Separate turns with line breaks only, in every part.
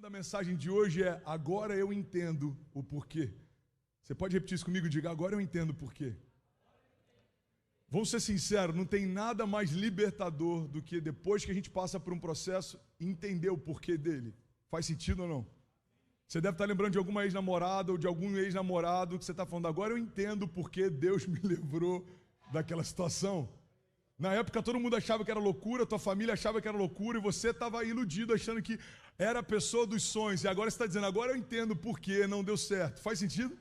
da mensagem de hoje é: agora eu entendo o porquê. Você pode repetir isso comigo? Diga: agora eu entendo o porquê. Vamos ser sinceros, não tem nada mais libertador do que depois que a gente passa por um processo, entender o porquê dele. Faz sentido ou não? Você deve estar lembrando de alguma ex-namorada ou de algum ex-namorado que você está falando: agora eu entendo o porquê Deus me livrou daquela situação. Na época todo mundo achava que era loucura, tua família achava que era loucura e você estava iludido achando que era a pessoa dos sonhos. E agora você está dizendo: agora eu entendo por que não deu certo. Faz sentido?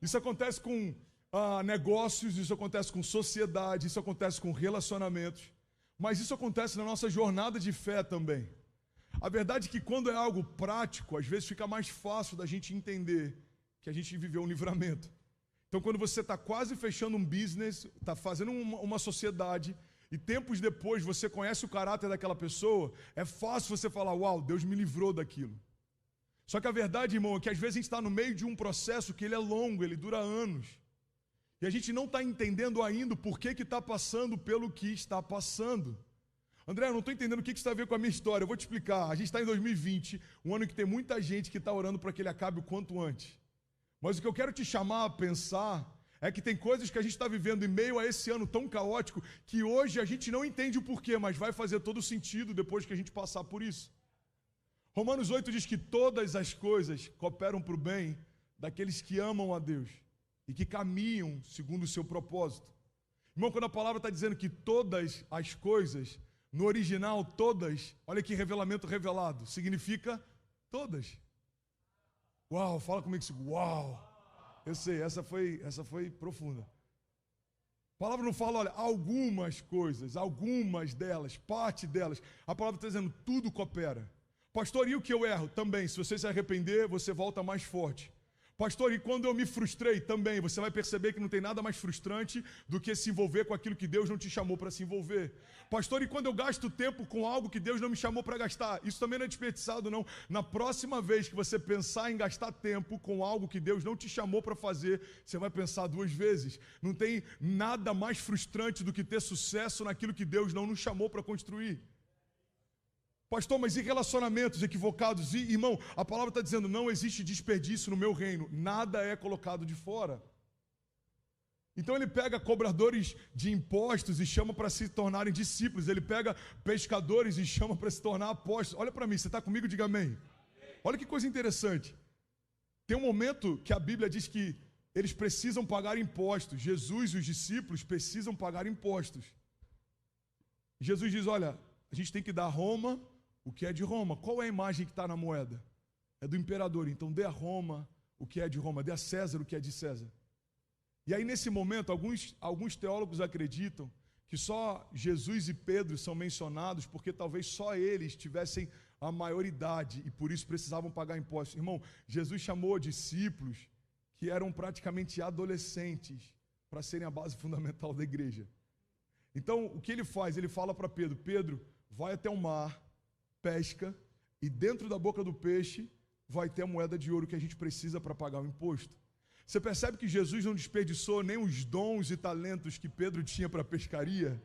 Isso acontece com negócios, isso acontece com sociedade, isso acontece com relacionamentos. Mas isso acontece na nossa jornada de fé também. A verdade é que quando é algo prático, às vezes fica mais fácil da gente entender que a gente viveu um livramento. Então, quando você está quase fechando um business, está fazendo uma sociedade, e tempos depois você conhece o caráter daquela pessoa, é fácil você falar: uau, Deus me livrou daquilo. Só que a verdade, irmão, é que às vezes a gente está no meio de um processo que ele é longo, ele dura anos. E a gente não está entendendo ainda o porquê que está passando pelo que está passando. André, eu não estou entendendo o que isso tem a ver com a minha história. Eu vou te explicar. A gente está em 2020, um ano que tem muita gente que está orando para que ele acabe o quanto antes. Mas o que eu quero te chamar a pensar é que tem coisas que a gente está vivendo em meio a esse ano tão caótico que hoje a gente não entende o porquê, mas vai fazer todo sentido depois que a gente passar por isso. Romanos 8 diz que todas as coisas cooperam para o bem daqueles que amam a Deus e que caminham segundo o seu propósito. Irmão, quando a palavra está dizendo que todas as coisas, no original, todas, olha que revelamento revelado, significa todas. Uau, fala comigo assim: uau. Eu sei, essa foi profunda. A palavra não fala, olha, algumas coisas, algumas delas, parte delas. A palavra está dizendo tudo coopera. Pastor, e o que eu erro? Também, se você se arrepender, você volta mais forte. Pastor, e quando eu me frustrei? Também, você vai perceber que não tem nada mais frustrante do que se envolver com aquilo que Deus não te chamou para se envolver. Pastor, e quando eu gasto tempo com algo que Deus não me chamou para gastar? Isso também não é desperdiçado, não. Na próxima vez que você pensar em gastar tempo com algo que Deus não te chamou para fazer, você vai pensar duas vezes. Não tem nada mais frustrante do que ter sucesso naquilo que Deus não nos chamou para construir. Pastor, mas e relacionamentos equivocados? E, irmão, a palavra está dizendo: não existe desperdício no meu reino, nada é colocado de fora. Então ele pega cobradores de impostos e chama para se tornarem discípulos. Ele pega pescadores e chama para se tornar apóstolos. Olha para mim, você está comigo? Diga amém. Olha que coisa interessante. Tem um momento que a Bíblia diz que eles precisam pagar impostos. Jesus e os discípulos precisam pagar impostos. Jesus diz: olha, a gente tem que dar a Roma o que é de Roma. Qual é a imagem que está na moeda? É do imperador. Então dê a Roma o que é de Roma, dê a César o que é de César. E aí nesse momento, alguns teólogos acreditam que só Jesus e Pedro são mencionados porque talvez só eles tivessem a maioridade e por isso precisavam pagar impostos. Irmão, Jesus chamou discípulos que eram praticamente adolescentes para serem a base fundamental da igreja. Então, o que ele faz? Ele fala para Pedro: Pedro, vai até o mar, pesca, e dentro da boca do peixe vai ter a moeda de ouro que a gente precisa para pagar o imposto. Você percebe que Jesus não desperdiçou nem os dons e talentos que Pedro tinha para a pescaria?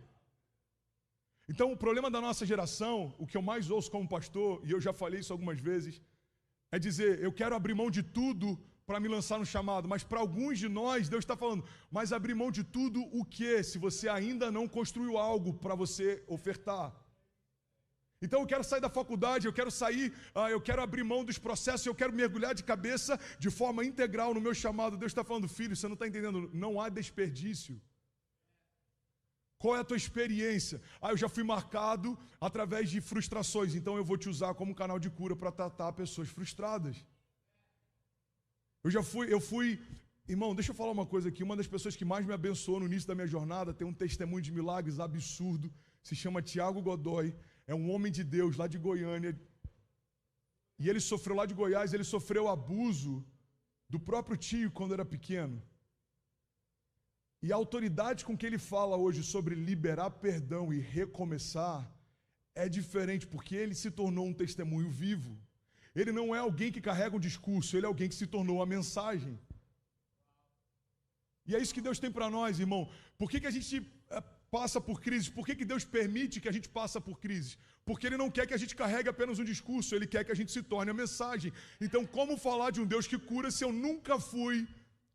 Então, o problema da nossa geração, o que eu mais ouço como pastor, e eu já falei isso algumas vezes, é dizer: eu quero abrir mão de tudo para me lançar no chamado. Mas para alguns de nós, Deus está falando: mas abrir mão de tudo o quê? Se você ainda não construiu algo para você ofertar. Então eu quero sair da faculdade, eu quero abrir mão dos processos, eu quero mergulhar de cabeça de forma integral no meu chamado. Deus está falando: filho, você não está entendendo, não há desperdício. Qual é a tua experiência? Eu já fui marcado através de frustrações, então eu vou te usar como canal de cura para tratar pessoas frustradas. Irmão, deixa eu falar uma coisa aqui. Uma das pessoas que mais me abençoou no início da minha jornada tem um testemunho de milagres absurdo, se chama Tiago Godoy. É um homem de Deus lá de Goiânia. E ele sofreu lá de Goiás, ele sofreu abuso do próprio tio quando era pequeno. E a autoridade com que ele fala hoje sobre liberar perdão e recomeçar é diferente, porque ele se tornou um testemunho vivo. Ele não é alguém que carrega um discurso, ele é alguém que se tornou a mensagem. E é isso que Deus tem para nós, irmão. Por que a gente passa por crises. Por que Deus permite que a gente passe por crises? Porque Ele não quer que a gente carregue apenas um discurso, Ele quer que a gente se torne a mensagem. Então, como falar de um Deus que cura se eu nunca fui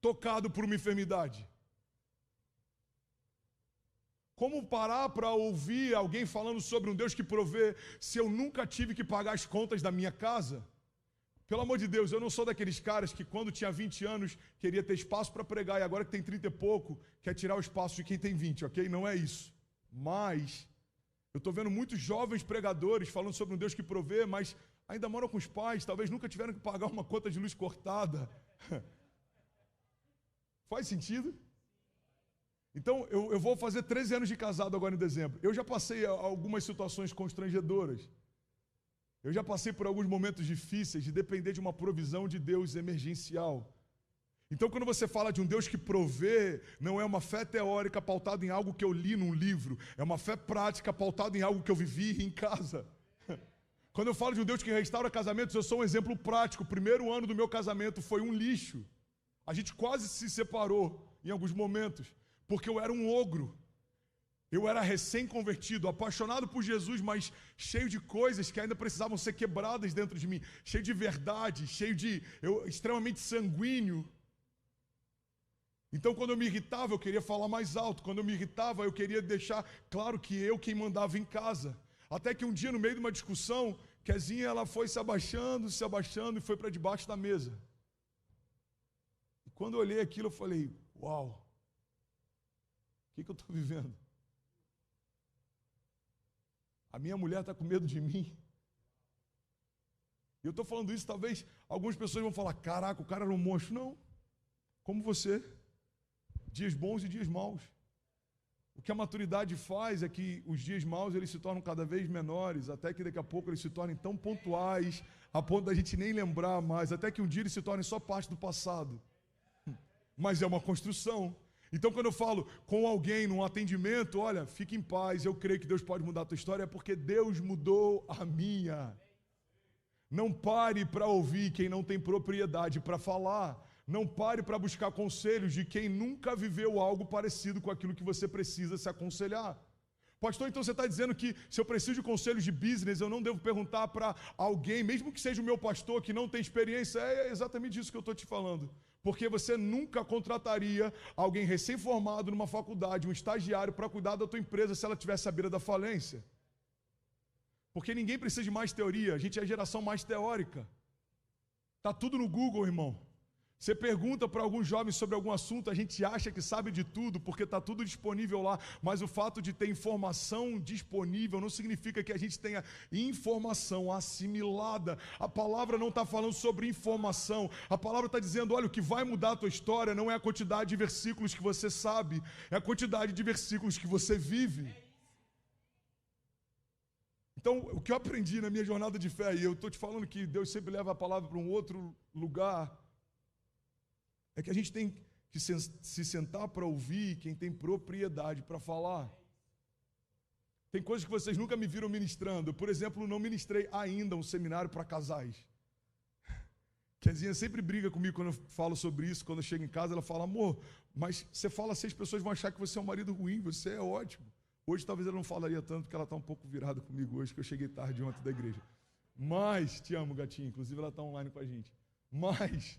tocado por uma enfermidade? Como parar para ouvir alguém falando sobre um Deus que provê se eu nunca tive que pagar as contas da minha casa? Pelo amor de Deus, eu não sou daqueles caras que quando tinha 20 anos queria ter espaço para pregar e agora que tem 30 e pouco quer tirar o espaço de quem tem 20, ok? Não é isso. Mas eu estou vendo muitos jovens pregadores falando sobre um Deus que provê, mas ainda moram com os pais, talvez nunca tiveram que pagar uma conta de luz cortada. Faz sentido? Então, eu vou fazer 13 anos de casado agora em dezembro. Eu já passei algumas situações constrangedoras. Eu já passei por alguns momentos difíceis de depender de uma provisão de Deus emergencial. Então, quando você fala de um Deus que provê, não é uma fé teórica pautada em algo que eu li num livro, é uma fé prática pautada em algo que eu vivi em casa. Quando eu falo de um Deus que restaura casamentos, eu sou um exemplo prático. O primeiro ano do meu casamento foi um lixo. A gente quase se separou em alguns momentos, porque eu era um ogro. Eu era recém-convertido, apaixonado por Jesus, mas cheio de coisas que ainda precisavam ser quebradas dentro de mim. Cheio de verdade, extremamente sanguíneo. Então, quando eu me irritava, eu queria falar mais alto. Quando eu me irritava, eu queria deixar claro que eu quem mandava em casa. Até que um dia, no meio de uma discussão, Kezinha, ela foi se abaixando e foi para debaixo da mesa. E quando eu olhei aquilo, eu falei, uau, o que eu estou vivendo? A minha mulher está com medo de mim. E eu estou falando isso, talvez algumas pessoas vão falar, caraca, o cara era um monstro. Não, como você. Dias bons e dias maus. O que a maturidade faz é que os dias maus eles se tornam cada vez menores, até que daqui a pouco eles se tornem tão pontuais, a ponto da gente nem lembrar mais, até que um dia eles se tornem só parte do passado. Mas é uma construção. Então, quando eu falo com alguém num atendimento, olha, fique em paz, eu creio que Deus pode mudar a tua história, é porque Deus mudou a minha. Não pare para ouvir quem não tem propriedade para falar. Não pare para buscar conselhos de quem nunca viveu algo parecido com aquilo que você precisa se aconselhar. Pastor, então você está dizendo que se eu preciso de conselhos de business, eu não devo perguntar para alguém, mesmo que seja o meu pastor, que não tem experiência? É exatamente isso que eu estou te falando. Porque você nunca contrataria alguém recém-formado numa faculdade, um estagiário, para cuidar da tua empresa se ela estivesse à beira da falência. Porque ninguém precisa de mais teoria, a gente é a geração mais teórica. Está tudo no Google, irmão. Você pergunta para alguns jovens sobre algum assunto, a gente acha que sabe de tudo, porque está tudo disponível lá, mas o fato de ter informação disponível não significa que a gente tenha informação assimilada. A palavra não está falando sobre informação, a palavra está dizendo, olha, o que vai mudar a tua história não é a quantidade de versículos que você sabe, é a quantidade de versículos que você vive. Então, o que eu aprendi na minha jornada de fé, e eu estou te falando que Deus sempre leva a palavra para um outro lugar, é que a gente tem que se sentar para ouvir quem tem propriedade para falar. Tem coisas que vocês nunca me viram ministrando. Eu, por exemplo, não ministrei ainda um seminário para casais. Kezinha sempre briga comigo quando eu falo sobre isso. Quando eu chego em casa, ela fala, amor, mas você fala assim, as pessoas vão achar que você é um marido ruim, você é ótimo. Hoje talvez ela não falaria tanto, porque ela está um pouco virada comigo hoje, que eu cheguei tarde ontem da igreja. Mas, te amo, gatinha, inclusive ela está online com a gente. Mas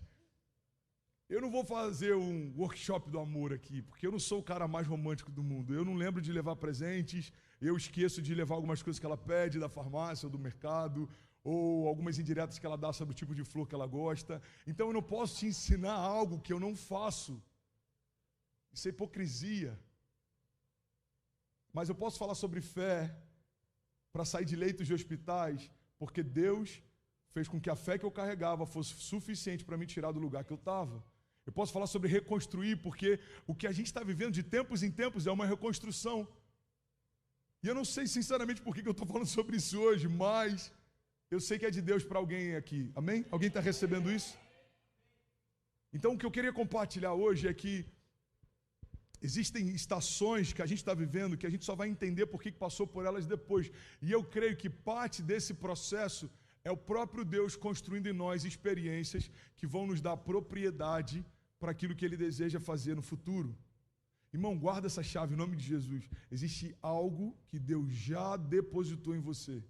eu não vou fazer um workshop do amor aqui, porque eu não sou o cara mais romântico do mundo. Eu não lembro de levar presentes, eu esqueço de levar algumas coisas que ela pede da farmácia ou do mercado, ou algumas indiretas que ela dá sobre o tipo de flor que ela gosta. Então eu não posso te ensinar algo que eu não faço. Isso é hipocrisia. Mas eu posso falar sobre fé para sair de leitos de hospitais, porque Deus fez com que a fé que eu carregava fosse suficiente para me tirar do lugar que eu estava. Eu posso falar sobre reconstruir, porque o que a gente está vivendo de tempos em tempos é uma reconstrução. E eu não sei sinceramente por que eu estou falando sobre isso hoje, mas eu sei que é de Deus para alguém aqui. Amém? Alguém está recebendo isso? Então o que eu queria compartilhar hoje é que existem estações que a gente está vivendo que a gente só vai entender por que passou por elas depois. E eu creio que parte desse processo é o próprio Deus construindo em nós experiências que vão nos dar propriedade para aquilo que Ele deseja fazer no futuro. Irmão, guarda essa chave em nome de Jesus. Existe algo que Deus já depositou em você,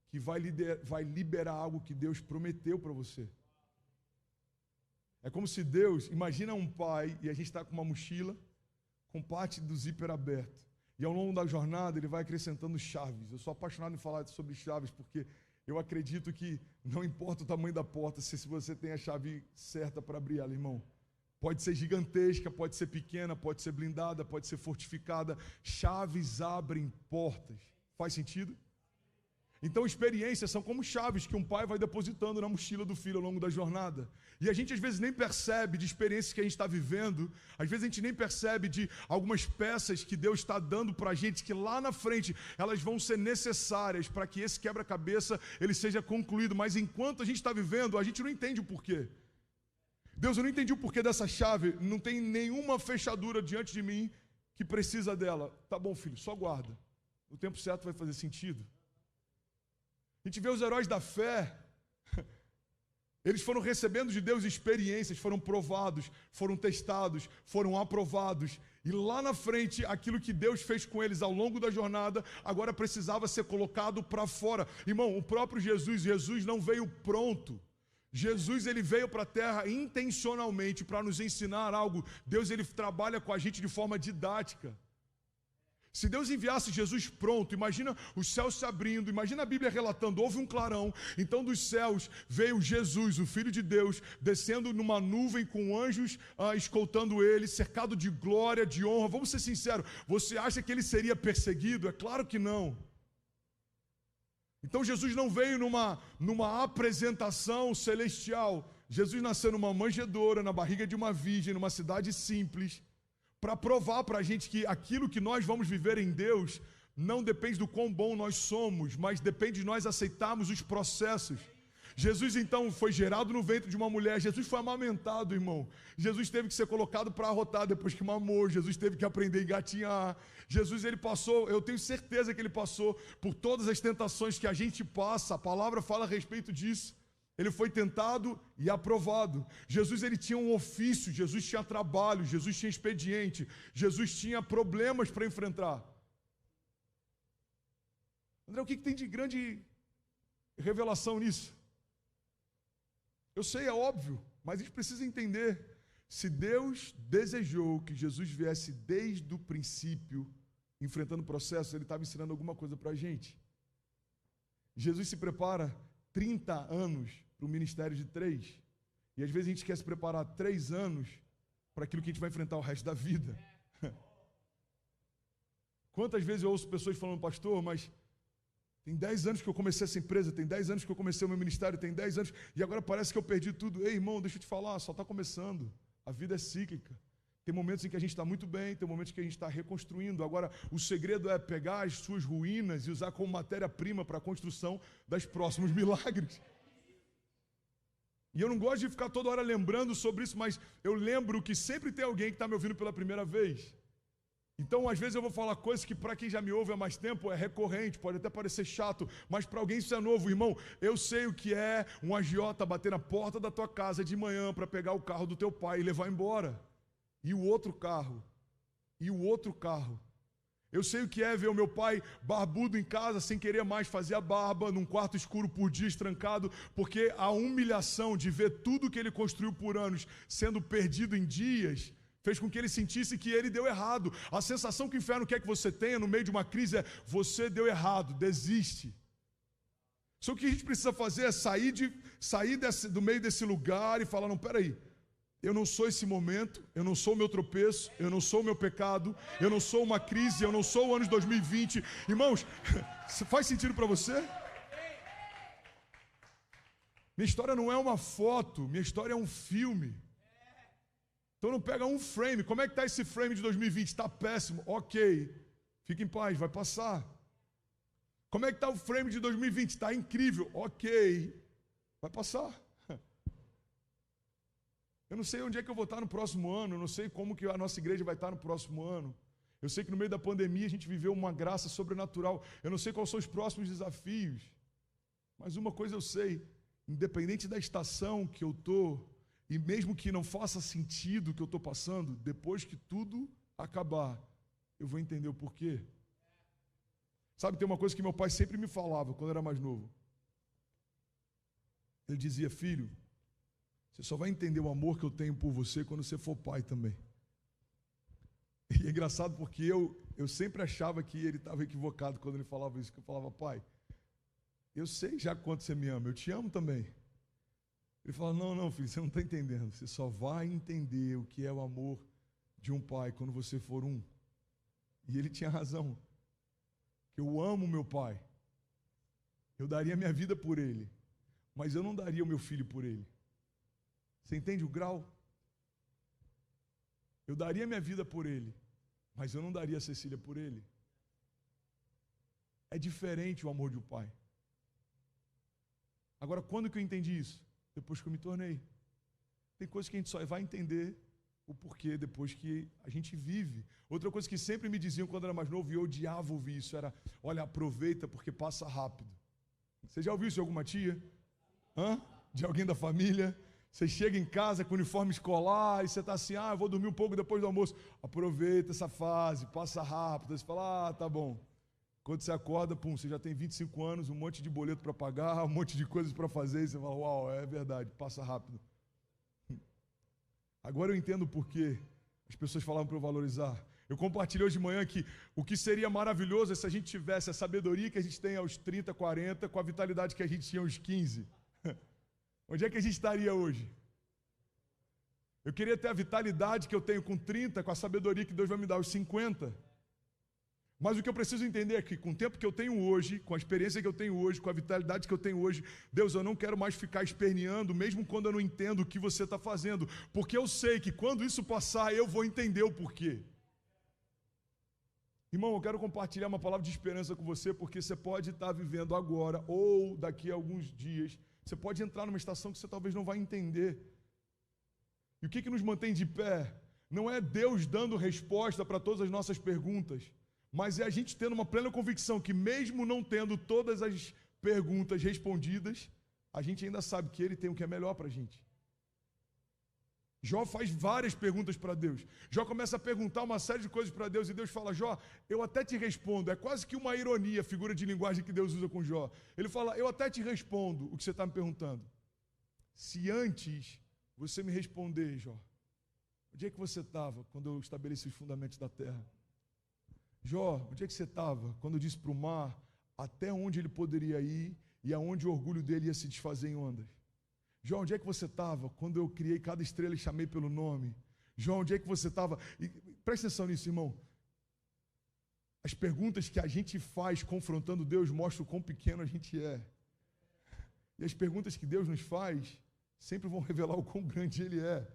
que vai liberar algo que Deus prometeu para você. É como se Deus, imagina um pai, e a gente está com uma mochila, com parte do zíper aberto. E ao longo da jornada ele vai acrescentando chaves. Eu sou apaixonado em falar sobre chaves, porque eu acredito que não importa o tamanho da porta, se você tem a chave certa para abrir ela, irmão. Pode ser gigantesca, pode ser pequena, pode ser blindada, pode ser fortificada. Chaves abrem portas. Faz sentido? Então, experiências são como chaves que um pai vai depositando na mochila do filho ao longo da jornada. E a gente, às vezes, nem percebe de experiências que a gente está vivendo. Às vezes, a gente nem percebe de algumas peças que Deus está dando para a gente, que lá na frente, elas vão ser necessárias para que esse quebra-cabeça ele seja concluído. Mas, enquanto a gente está vivendo, a gente não entende o porquê. Deus, eu não entendi o porquê dessa chave. Não tem nenhuma fechadura diante de mim que precisa dela. Tá bom, filho, só guarda. No tempo certo vai fazer sentido. A gente vê os heróis da fé, eles foram recebendo de Deus experiências, foram provados, foram testados, foram aprovados. E lá na frente, aquilo que Deus fez com eles ao longo da jornada, agora precisava ser colocado para fora. Irmão, o próprio Jesus não veio pronto. Jesus, ele veio para a terra intencionalmente para nos ensinar algo. Deus, ele trabalha com a gente de forma didática. Se Deus enviasse Jesus pronto, imagina os céus se abrindo, imagina a Bíblia relatando, houve um clarão, então dos céus veio Jesus, o Filho de Deus, descendo numa nuvem com anjos escoltando ele, cercado de glória, de honra. Vamos ser sinceros, você acha que ele seria perseguido? É claro que não. Então Jesus não veio numa apresentação celestial, Jesus nasceu numa manjedoura, na barriga de uma virgem, numa cidade simples, para provar para a gente que aquilo que nós vamos viver em Deus não depende do quão bom nós somos, mas depende de nós aceitarmos os processos. Jesus então foi gerado no ventre de uma mulher, Jesus foi amamentado, irmão. Jesus teve que ser colocado para arrotar depois que mamou, Jesus teve que aprender a engatinhar. Jesus, ele passou, eu tenho certeza que ele passou por todas as tentações que a gente passa, a palavra fala a respeito disso. Ele foi tentado e aprovado. Jesus, ele tinha um ofício, Jesus tinha trabalho, Jesus tinha expediente, Jesus tinha problemas para enfrentar. André, o que tem de grande revelação nisso? Eu sei, é óbvio, mas a gente precisa entender. Se Deus desejou que Jesus viesse desde o princípio, enfrentando o processo, ele estava ensinando alguma coisa para a gente. Jesus se prepara 30 anos para o ministério de 3. E às vezes a gente quer se preparar 3 anos para aquilo que a gente vai enfrentar o resto da vida. Quantas vezes eu ouço pessoas falando, pastor, mas tem 10 anos que eu comecei essa empresa, tem 10 anos que eu comecei o meu ministério, tem 10 anos, e agora parece que eu perdi tudo. Ei, irmão, deixa eu te falar, só está começando. A vida é cíclica. Tem momentos em que a gente está muito bem, tem momentos que a gente está reconstruindo. Agora, o segredo é pegar as suas ruínas e usar como matéria-prima para a construção dos próximos milagres. E eu não gosto de ficar toda hora lembrando sobre isso, mas eu lembro que sempre tem alguém que está me ouvindo pela primeira vez. Então, às vezes eu vou falar coisas que para quem já me ouve há mais tempo é recorrente, pode até parecer chato, mas para alguém isso é novo. Irmão, eu sei o que é um agiota bater na porta da tua casa de manhã para pegar o carro do teu pai e levar embora. E o outro carro. Eu sei o que é ver o meu pai barbudo em casa, sem querer mais fazer a barba, num quarto escuro por dias, trancado, porque a humilhação de ver tudo que ele construiu por anos sendo perdido em dias, fez com que ele sentisse que ele deu errado. A sensação que o inferno quer que você tenha no meio de uma crise é: você deu errado, desiste. Só que o que a gente precisa fazer é sair do meio desse lugar e falar: não, peraí. Eu não sou esse momento, eu não sou o meu tropeço, eu não sou o meu pecado, eu não sou uma crise, eu não sou o ano de 2020. Irmãos, faz sentido para você? Minha história não é uma foto, minha história é um filme. Então não pega um frame. Como é que está esse frame de 2020? Está péssimo. Ok, fique em paz, vai passar. Como é que está o frame de 2020? Está incrível. Ok, vai passar. Eu não sei onde é que eu vou estar no próximo ano, eu não sei como que a nossa igreja vai estar no próximo ano. Eu sei que no meio da pandemia a gente viveu uma graça sobrenatural. Eu não sei quais são os próximos desafios. Mas uma coisa eu sei, independente da estação que eu estou, e mesmo que não faça sentido o que eu estou passando, depois que tudo acabar, eu vou entender o porquê. Sabe, tem uma coisa que meu pai sempre me falava quando eu era mais novo. Ele dizia: filho, você só vai entender o amor que eu tenho por você quando você for pai também. E é engraçado porque eu sempre achava que ele estava equivocado quando ele falava isso, que eu falava: pai, eu sei já quanto você me ama, eu te amo também. Ele falava: não, filho, você não está entendendo, você só vai entender o que é o amor de um pai quando você for um. E ele tinha razão. Eu amo meu pai, eu daria minha vida por ele, mas eu não daria o meu filho por ele. Você entende o grau? Eu daria minha vida por ele, mas eu não daria a Cecília por ele. É diferente o amor de um pai. Agora, quando que eu entendi isso? Depois que eu me tornei. Tem coisas que a gente só vai entender o porquê depois que a gente vive. Outra coisa que sempre me diziam quando eu era mais novo, e eu odiava ouvir isso, era: olha, aproveita porque passa rápido. Você já ouviu isso de alguma tia? De alguém da família? Você chega em casa com uniforme escolar e você está assim: eu vou dormir um pouco depois do almoço. Aproveita essa fase, passa rápido. Aí você fala: tá bom. Quando você acorda, você já tem 25 anos, um monte de boleto para pagar, um monte de coisas para fazer, e você fala: uau, é verdade, passa rápido. Agora eu entendo por que as pessoas falavam para eu valorizar. Eu compartilhei hoje de manhã que o que seria maravilhoso é se a gente tivesse a sabedoria que a gente tem aos 30, 40, com a vitalidade que a gente tinha aos 15. Onde é que a gente estaria hoje? Eu queria ter a vitalidade que eu tenho com 30, com a sabedoria que Deus vai me dar aos 50. Mas o que eu preciso entender é que com o tempo que eu tenho hoje, com a experiência que eu tenho hoje, com a vitalidade que eu tenho hoje, Deus, eu não quero mais ficar esperneando, mesmo quando eu não entendo o que você está fazendo, porque eu sei que quando isso passar, eu vou entender o porquê. Irmão, eu quero compartilhar uma palavra de esperança com você, porque você pode estar vivendo agora, ou daqui a alguns dias, você pode entrar numa estação que você talvez não vai entender. E o que nos mantém de pé? Não é Deus dando resposta para todas as nossas perguntas, mas é a gente tendo uma plena convicção que mesmo não tendo todas as perguntas respondidas, a gente ainda sabe que Ele tem o que é melhor para a gente. Jó faz várias perguntas para Deus. Jó começa a perguntar uma série de coisas para Deus e Deus fala: Jó, eu até te respondo. É quase que uma ironia, a figura de linguagem que Deus usa com Jó. Ele fala: eu até te respondo o que você está me perguntando. Se antes você me responder, Jó, onde é que você estava quando eu estabeleci os fundamentos da terra? Jó, onde é que você estava quando eu disse para o mar até onde ele poderia ir e aonde o orgulho dele ia se desfazer em ondas? Jó, onde é que você estava quando eu criei cada estrela e chamei pelo nome? Jó, onde é que você estava? E presta atenção nisso, irmão. As perguntas que a gente faz confrontando Deus mostram o quão pequeno a gente é. E as perguntas que Deus nos faz sempre vão revelar o quão grande Ele é.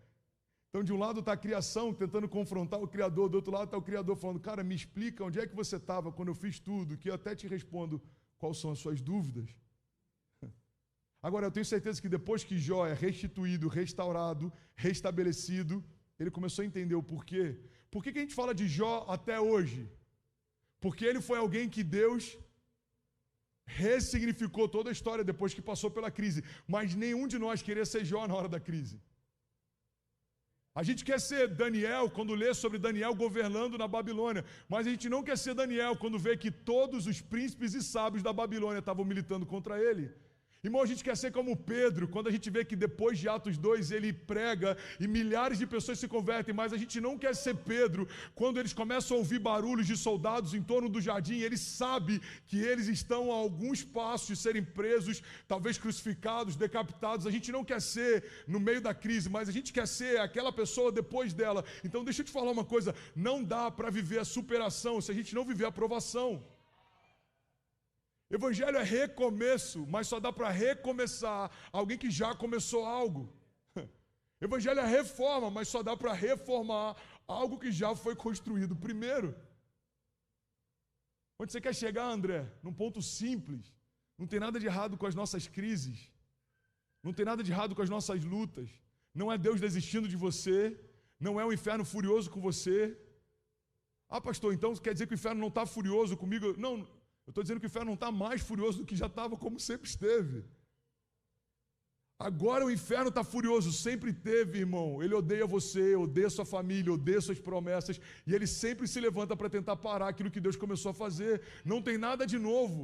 Então, de um lado está a criação tentando confrontar o Criador, do outro lado está o Criador falando: cara, me explica onde é que você estava quando eu fiz tudo, que eu até te respondo quais são as suas dúvidas. Agora, eu tenho certeza que depois que Jó é restituído, restaurado, restabelecido, ele começou a entender o porquê. Por que a gente fala de Jó até hoje? Porque ele foi alguém que Deus ressignificou toda a história depois que passou pela crise. Mas nenhum de nós queria ser Jó na hora da crise. A gente quer ser Daniel quando lê sobre Daniel governando na Babilônia, mas a gente não quer ser Daniel quando vê que todos os príncipes e sábios da Babilônia estavam militando contra ele. Irmão, a gente quer ser como Pedro, quando a gente vê que depois de Atos 2 ele prega e milhares de pessoas se convertem, mas a gente não quer ser Pedro quando eles começam a ouvir barulhos de soldados em torno do jardim, e ele sabe que eles estão a alguns passos de serem presos, talvez crucificados, decapitados. A gente não quer ser no meio da crise, mas a gente quer ser aquela pessoa depois dela. Então deixa eu te falar uma coisa, não dá para viver a superação se a gente não viver a provação. Evangelho é recomeço, mas só dá para recomeçar alguém que já começou algo. Evangelho é reforma, mas só dá para reformar algo que já foi construído primeiro. Onde você quer chegar, André? Num ponto simples. Não tem nada de errado com as nossas crises. Não tem nada de errado com as nossas lutas. Não é Deus desistindo de você. Não é um inferno furioso com você. Ah, pastor, então quer dizer que o inferno não está furioso comigo? Não. Eu estou dizendo que o inferno não está mais furioso do que já estava, como sempre esteve. Agora o inferno está furioso, sempre teve, irmão. Ele odeia você, odeia sua família, odeia suas promessas, e ele sempre se levanta para tentar parar aquilo que Deus começou a fazer. Não tem nada de novo.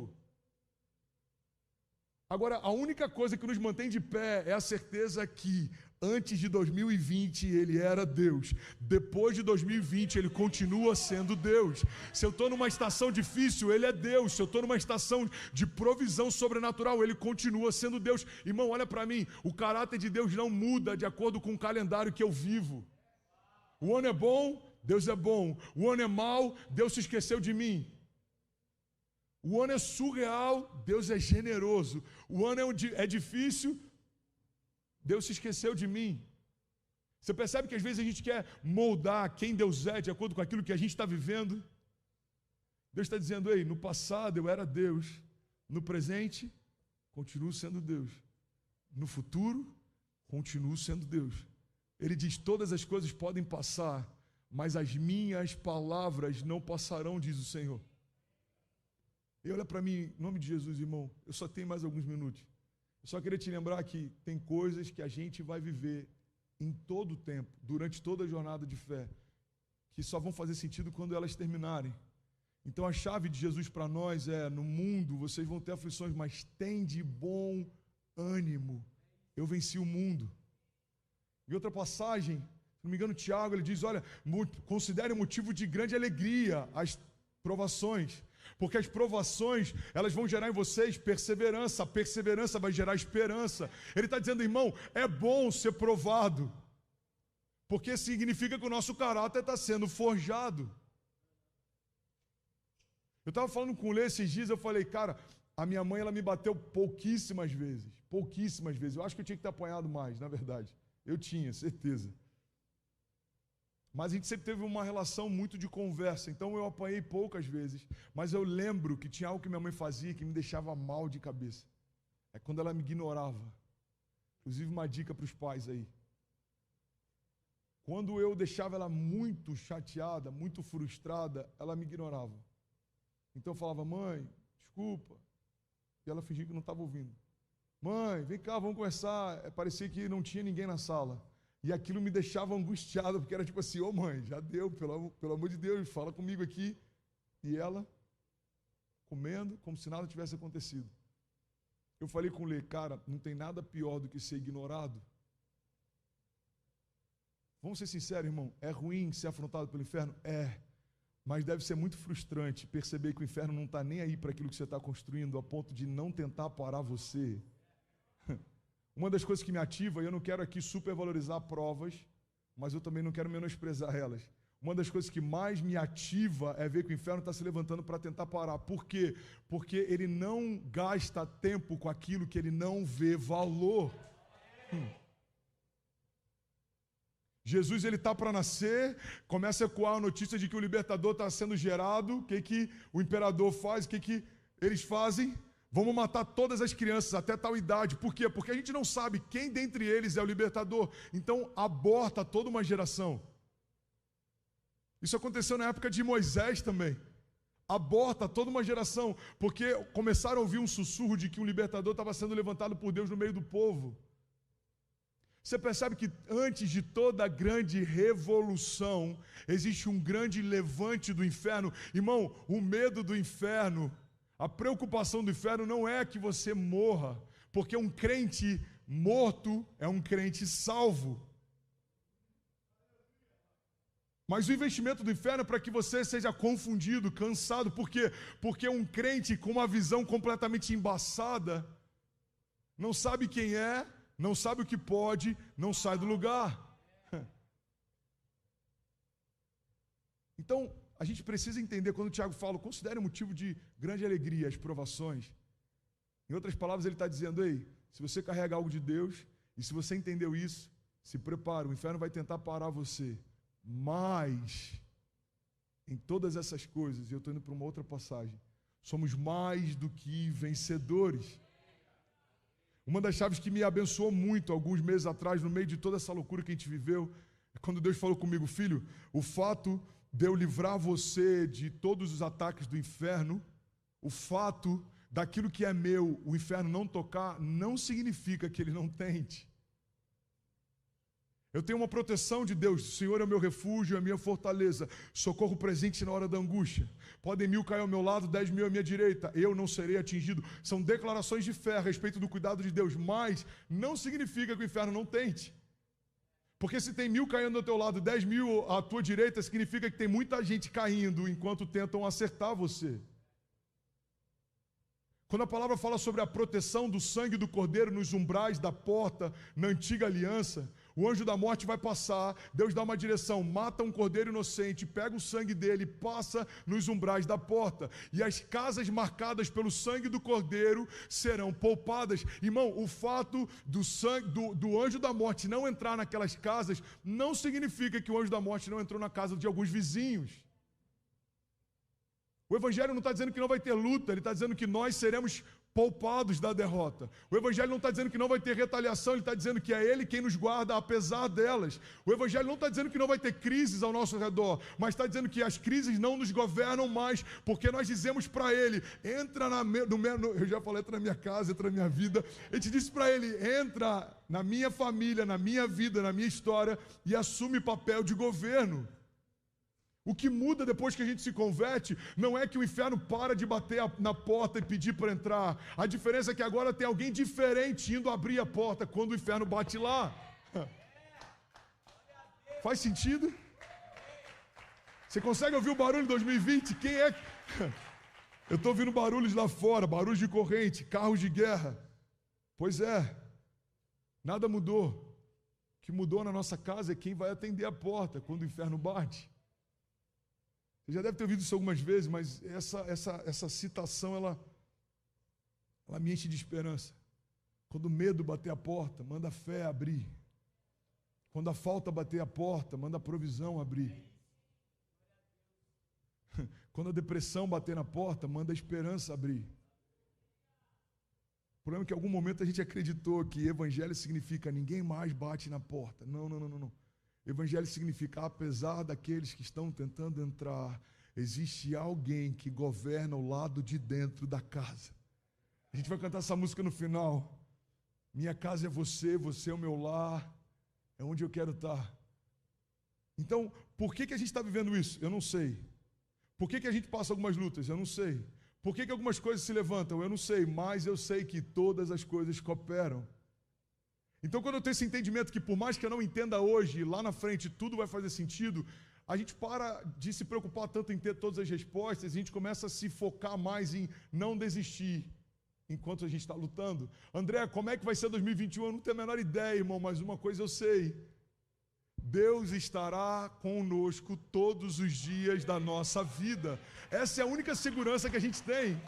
Agora, a única coisa que nos mantém de pé é a certeza que antes de 2020 ele era Deus. Depois de 2020 ele continua sendo Deus. Se eu estou numa estação difícil, ele é Deus. Se eu estou numa estação de provisão sobrenatural, ele continua sendo Deus. Irmão, olha para mim, o caráter de Deus não muda de acordo com o calendário que eu vivo. O ano é bom, Deus é bom. O ano é mau, Deus se esqueceu de mim. O ano é surreal, Deus é generoso. O ano é difícil, Deus se esqueceu de mim. Você percebe que às vezes a gente quer moldar quem Deus é de acordo com aquilo que a gente está vivendo? Deus está dizendo, ei, no passado eu era Deus, no presente, continuo sendo Deus. No futuro, continuo sendo Deus. Ele diz, todas as coisas podem passar, mas as minhas palavras não passarão, diz o Senhor. E olha para mim, em nome de Jesus, irmão, eu só tenho mais alguns minutos. Eu só queria te lembrar que tem coisas que a gente vai viver em todo o tempo, durante toda a jornada de fé, que só vão fazer sentido quando elas terminarem. Então a chave de Jesus para nós é, no mundo vocês vão ter aflições, mas tem de bom ânimo. Eu venci o mundo. Em outra passagem, se não me engano, Tiago, ele diz, olha, considere motivo de grande alegria as provações. Porque as provações, elas vão gerar em vocês perseverança, a perseverança vai gerar esperança. Ele está dizendo, irmão, é bom ser provado, porque significa que o nosso caráter está sendo forjado. Eu estava falando com o Lê esses dias, eu falei, cara, a minha mãe, ela me bateu pouquíssimas vezes. Eu acho que eu tinha que ter apanhado mais, na verdade. Eu tinha, certeza. Mas a gente sempre teve uma relação muito de conversa, então eu apanhei poucas vezes. Mas eu lembro que tinha algo que minha mãe fazia que me deixava mal de cabeça. É quando ela me ignorava. Inclusive uma dica para os pais aí. Quando eu deixava ela muito chateada, muito frustrada, ela me ignorava. Então eu falava, mãe, desculpa. E ela fingia que não estava ouvindo. Mãe, vem cá, vamos conversar. Parecia que não tinha ninguém na sala. E aquilo me deixava angustiado, porque era tipo assim, ô mãe, já deu, pelo amor de Deus, fala comigo aqui. E ela, comendo, como se nada tivesse acontecido. Eu falei com o Lê, cara, não tem nada pior do que ser ignorado. Vamos ser sinceros, irmão, é ruim ser afrontado pelo inferno? É, mas deve ser muito frustrante perceber que o inferno não está nem aí para aquilo que você está construindo, a ponto de não tentar parar você. Uma das coisas que me ativa, e eu não quero aqui supervalorizar provas, mas eu também não quero menosprezar elas. Uma das coisas que mais me ativa é ver que o inferno está se levantando para tentar parar. Por quê? Porque ele não gasta tempo com aquilo que ele não vê valor. Jesus, ele está para nascer, começa a ecoar a notícia de que o libertador está sendo gerado. O que o imperador faz? O que eles fazem? Vamos matar todas as crianças até tal idade. Por quê? Porque a gente não sabe quem dentre eles é o libertador. Então, aborta toda uma geração. Isso aconteceu na época de Moisés também. Aborta toda uma geração, porque começaram a ouvir um sussurro de que um libertador estava sendo levantado por Deus no meio do povo. Você percebe que antes de toda grande revolução, existe um grande levante do inferno. Irmão, o medo do inferno, a preocupação do inferno não é que você morra, porque um crente morto é um crente salvo. Mas o investimento do inferno é para que você seja confundido, cansado. Por quê? Porque um crente com uma visão completamente embaçada, não sabe quem é, não sabe o que pode, não sai do lugar. Então, a gente precisa entender, quando o Tiago fala, considere um motivo de grande alegria as provações. Em outras palavras, ele está dizendo, ei, se você carrega algo de Deus, e se você entendeu isso, se prepara, o inferno vai tentar parar você. Mas, em todas essas coisas, e eu estou indo para uma outra passagem, somos mais do que vencedores. Uma das chaves que me abençoou muito, alguns meses atrás, no meio de toda essa loucura que a gente viveu, é quando Deus falou comigo, filho, o fato de eu livrar você de todos os ataques do inferno, o fato daquilo que é meu, o inferno não tocar, não significa que ele não tente. Eu tenho uma proteção de Deus. O Senhor é o meu refúgio, é a minha fortaleza. Socorro presente na hora da angústia. Podem 1000 cair ao meu lado, 10.000 à minha direita. Eu não serei atingido. São declarações de fé a respeito do cuidado de Deus. Mas não significa que o inferno não tente. Porque se tem 1000 caindo ao teu lado, 10.000 à tua direita, significa que tem muita gente caindo enquanto tentam acertar você. Quando a palavra fala sobre a proteção do sangue do cordeiro nos umbrais da porta, na antiga aliança, o anjo da morte vai passar, Deus dá uma direção, mata um cordeiro inocente, pega o sangue dele, passa nos umbrais da porta, e as casas marcadas pelo sangue do cordeiro serão poupadas. Irmão, o fato do anjo da morte não entrar naquelas casas, não significa que o anjo da morte não entrou na casa de alguns vizinhos. O Evangelho não está dizendo que não vai ter luta, ele está dizendo que nós seremos poupados da derrota. O Evangelho não está dizendo que não vai ter retaliação, ele está dizendo que é Ele quem nos guarda apesar delas. O Evangelho não está dizendo que não vai ter crises ao nosso redor, mas está dizendo que as crises não nos governam mais, porque nós dizemos para Ele, entra eu já falei, entra na minha casa, entra na minha vida. A gente disse para Ele, entra na minha família, na minha vida, na minha história e assume papel de governo. O que muda depois que a gente se converte não é que o inferno para de bater na porta e pedir para entrar. A diferença é que agora tem alguém diferente indo abrir a porta quando o inferno bate lá. Faz sentido? Você consegue ouvir o barulho de 2020? Quem é? Eu estou ouvindo barulhos lá fora, barulhos de corrente, carros de guerra. Pois é, nada mudou. O que mudou na nossa casa é quem vai atender a porta quando o inferno bate. Você já deve ter ouvido isso algumas vezes, mas essa citação, ela me enche de esperança. Quando o medo bater a porta, manda a fé abrir. Quando a falta bater a porta, manda a provisão abrir. Quando a depressão bater na porta, manda a esperança abrir. O problema é que em algum momento a gente acreditou que evangelho significa ninguém mais bate na porta. Não. Evangelho significa, apesar daqueles que estão tentando entrar, existe alguém que governa o lado de dentro da casa. A gente vai cantar essa música no final. Minha casa é você, você é o meu lar, é onde eu quero estar. Então, por que a gente está vivendo isso? Eu não sei. Por que a gente passa algumas lutas? Eu não sei. Por que algumas coisas se levantam? Eu não sei, mas eu sei que todas as coisas cooperam. Então, quando eu tenho esse entendimento que por mais que eu não entenda hoje, lá na frente tudo vai fazer sentido, a gente para de se preocupar tanto em ter todas as respostas, a gente começa a se focar mais em não desistir enquanto a gente está lutando. André, como é que vai ser 2021? Eu não tenho a menor ideia, irmão, mas uma coisa eu sei. Deus estará conosco todos os dias da nossa vida. Essa é a única segurança que a gente tem.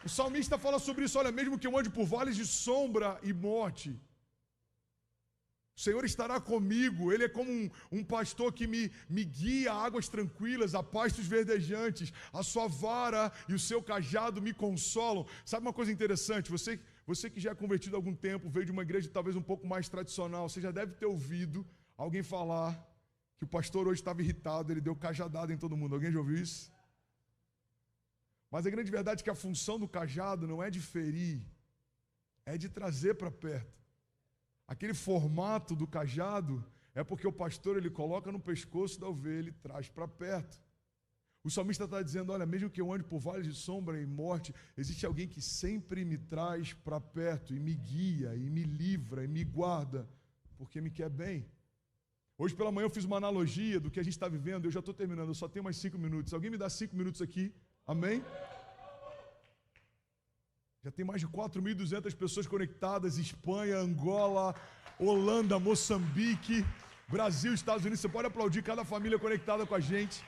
O salmista fala sobre isso, olha, mesmo que eu ande por vales de sombra e morte, o Senhor estará comigo. Ele é como um pastor que me guia a águas tranquilas, a pastos verdejantes. A sua vara e o seu cajado me consolam. Sabe uma coisa interessante? Você que já é convertido há algum tempo, veio de uma igreja talvez um pouco mais tradicional, você já deve ter ouvido alguém falar que o pastor hoje estava irritado, ele deu cajadada em todo mundo. Alguém já ouviu isso? Mas a grande verdade é que a função do cajado não é de ferir, é de trazer para perto. Aquele formato do cajado é porque o pastor ele coloca no pescoço da ovelha e traz para perto. O salmista está dizendo, olha, mesmo que eu ande por vales de sombra e morte, existe alguém que sempre me traz para perto e me guia, e me livra, e me guarda, porque me quer bem. Hoje pela manhã eu fiz uma analogia do que a gente está vivendo, eu já estou terminando, eu só tenho mais 5 minutos. Alguém me dá 5 minutos aqui? Amém? Já tem mais de 4.200 pessoas conectadas, Espanha, Angola, Holanda, Moçambique, Brasil, Estados Unidos. Você pode aplaudir cada família conectada com a gente.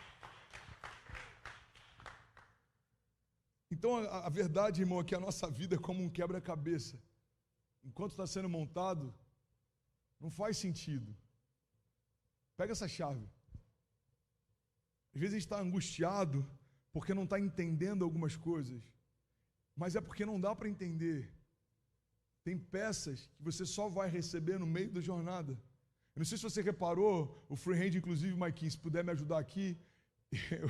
Então a verdade, irmão, é que a nossa vida é como um quebra-cabeça. Enquanto está sendo montado, não faz sentido. Pega essa chave. Às vezes a gente está angustiado porque não está entendendo algumas coisas. Mas é porque não dá para entender. Tem peças que você só vai receber no meio da jornada. Eu não sei se você reparou, o freehand, inclusive, Maiquinho, se puder me ajudar aqui,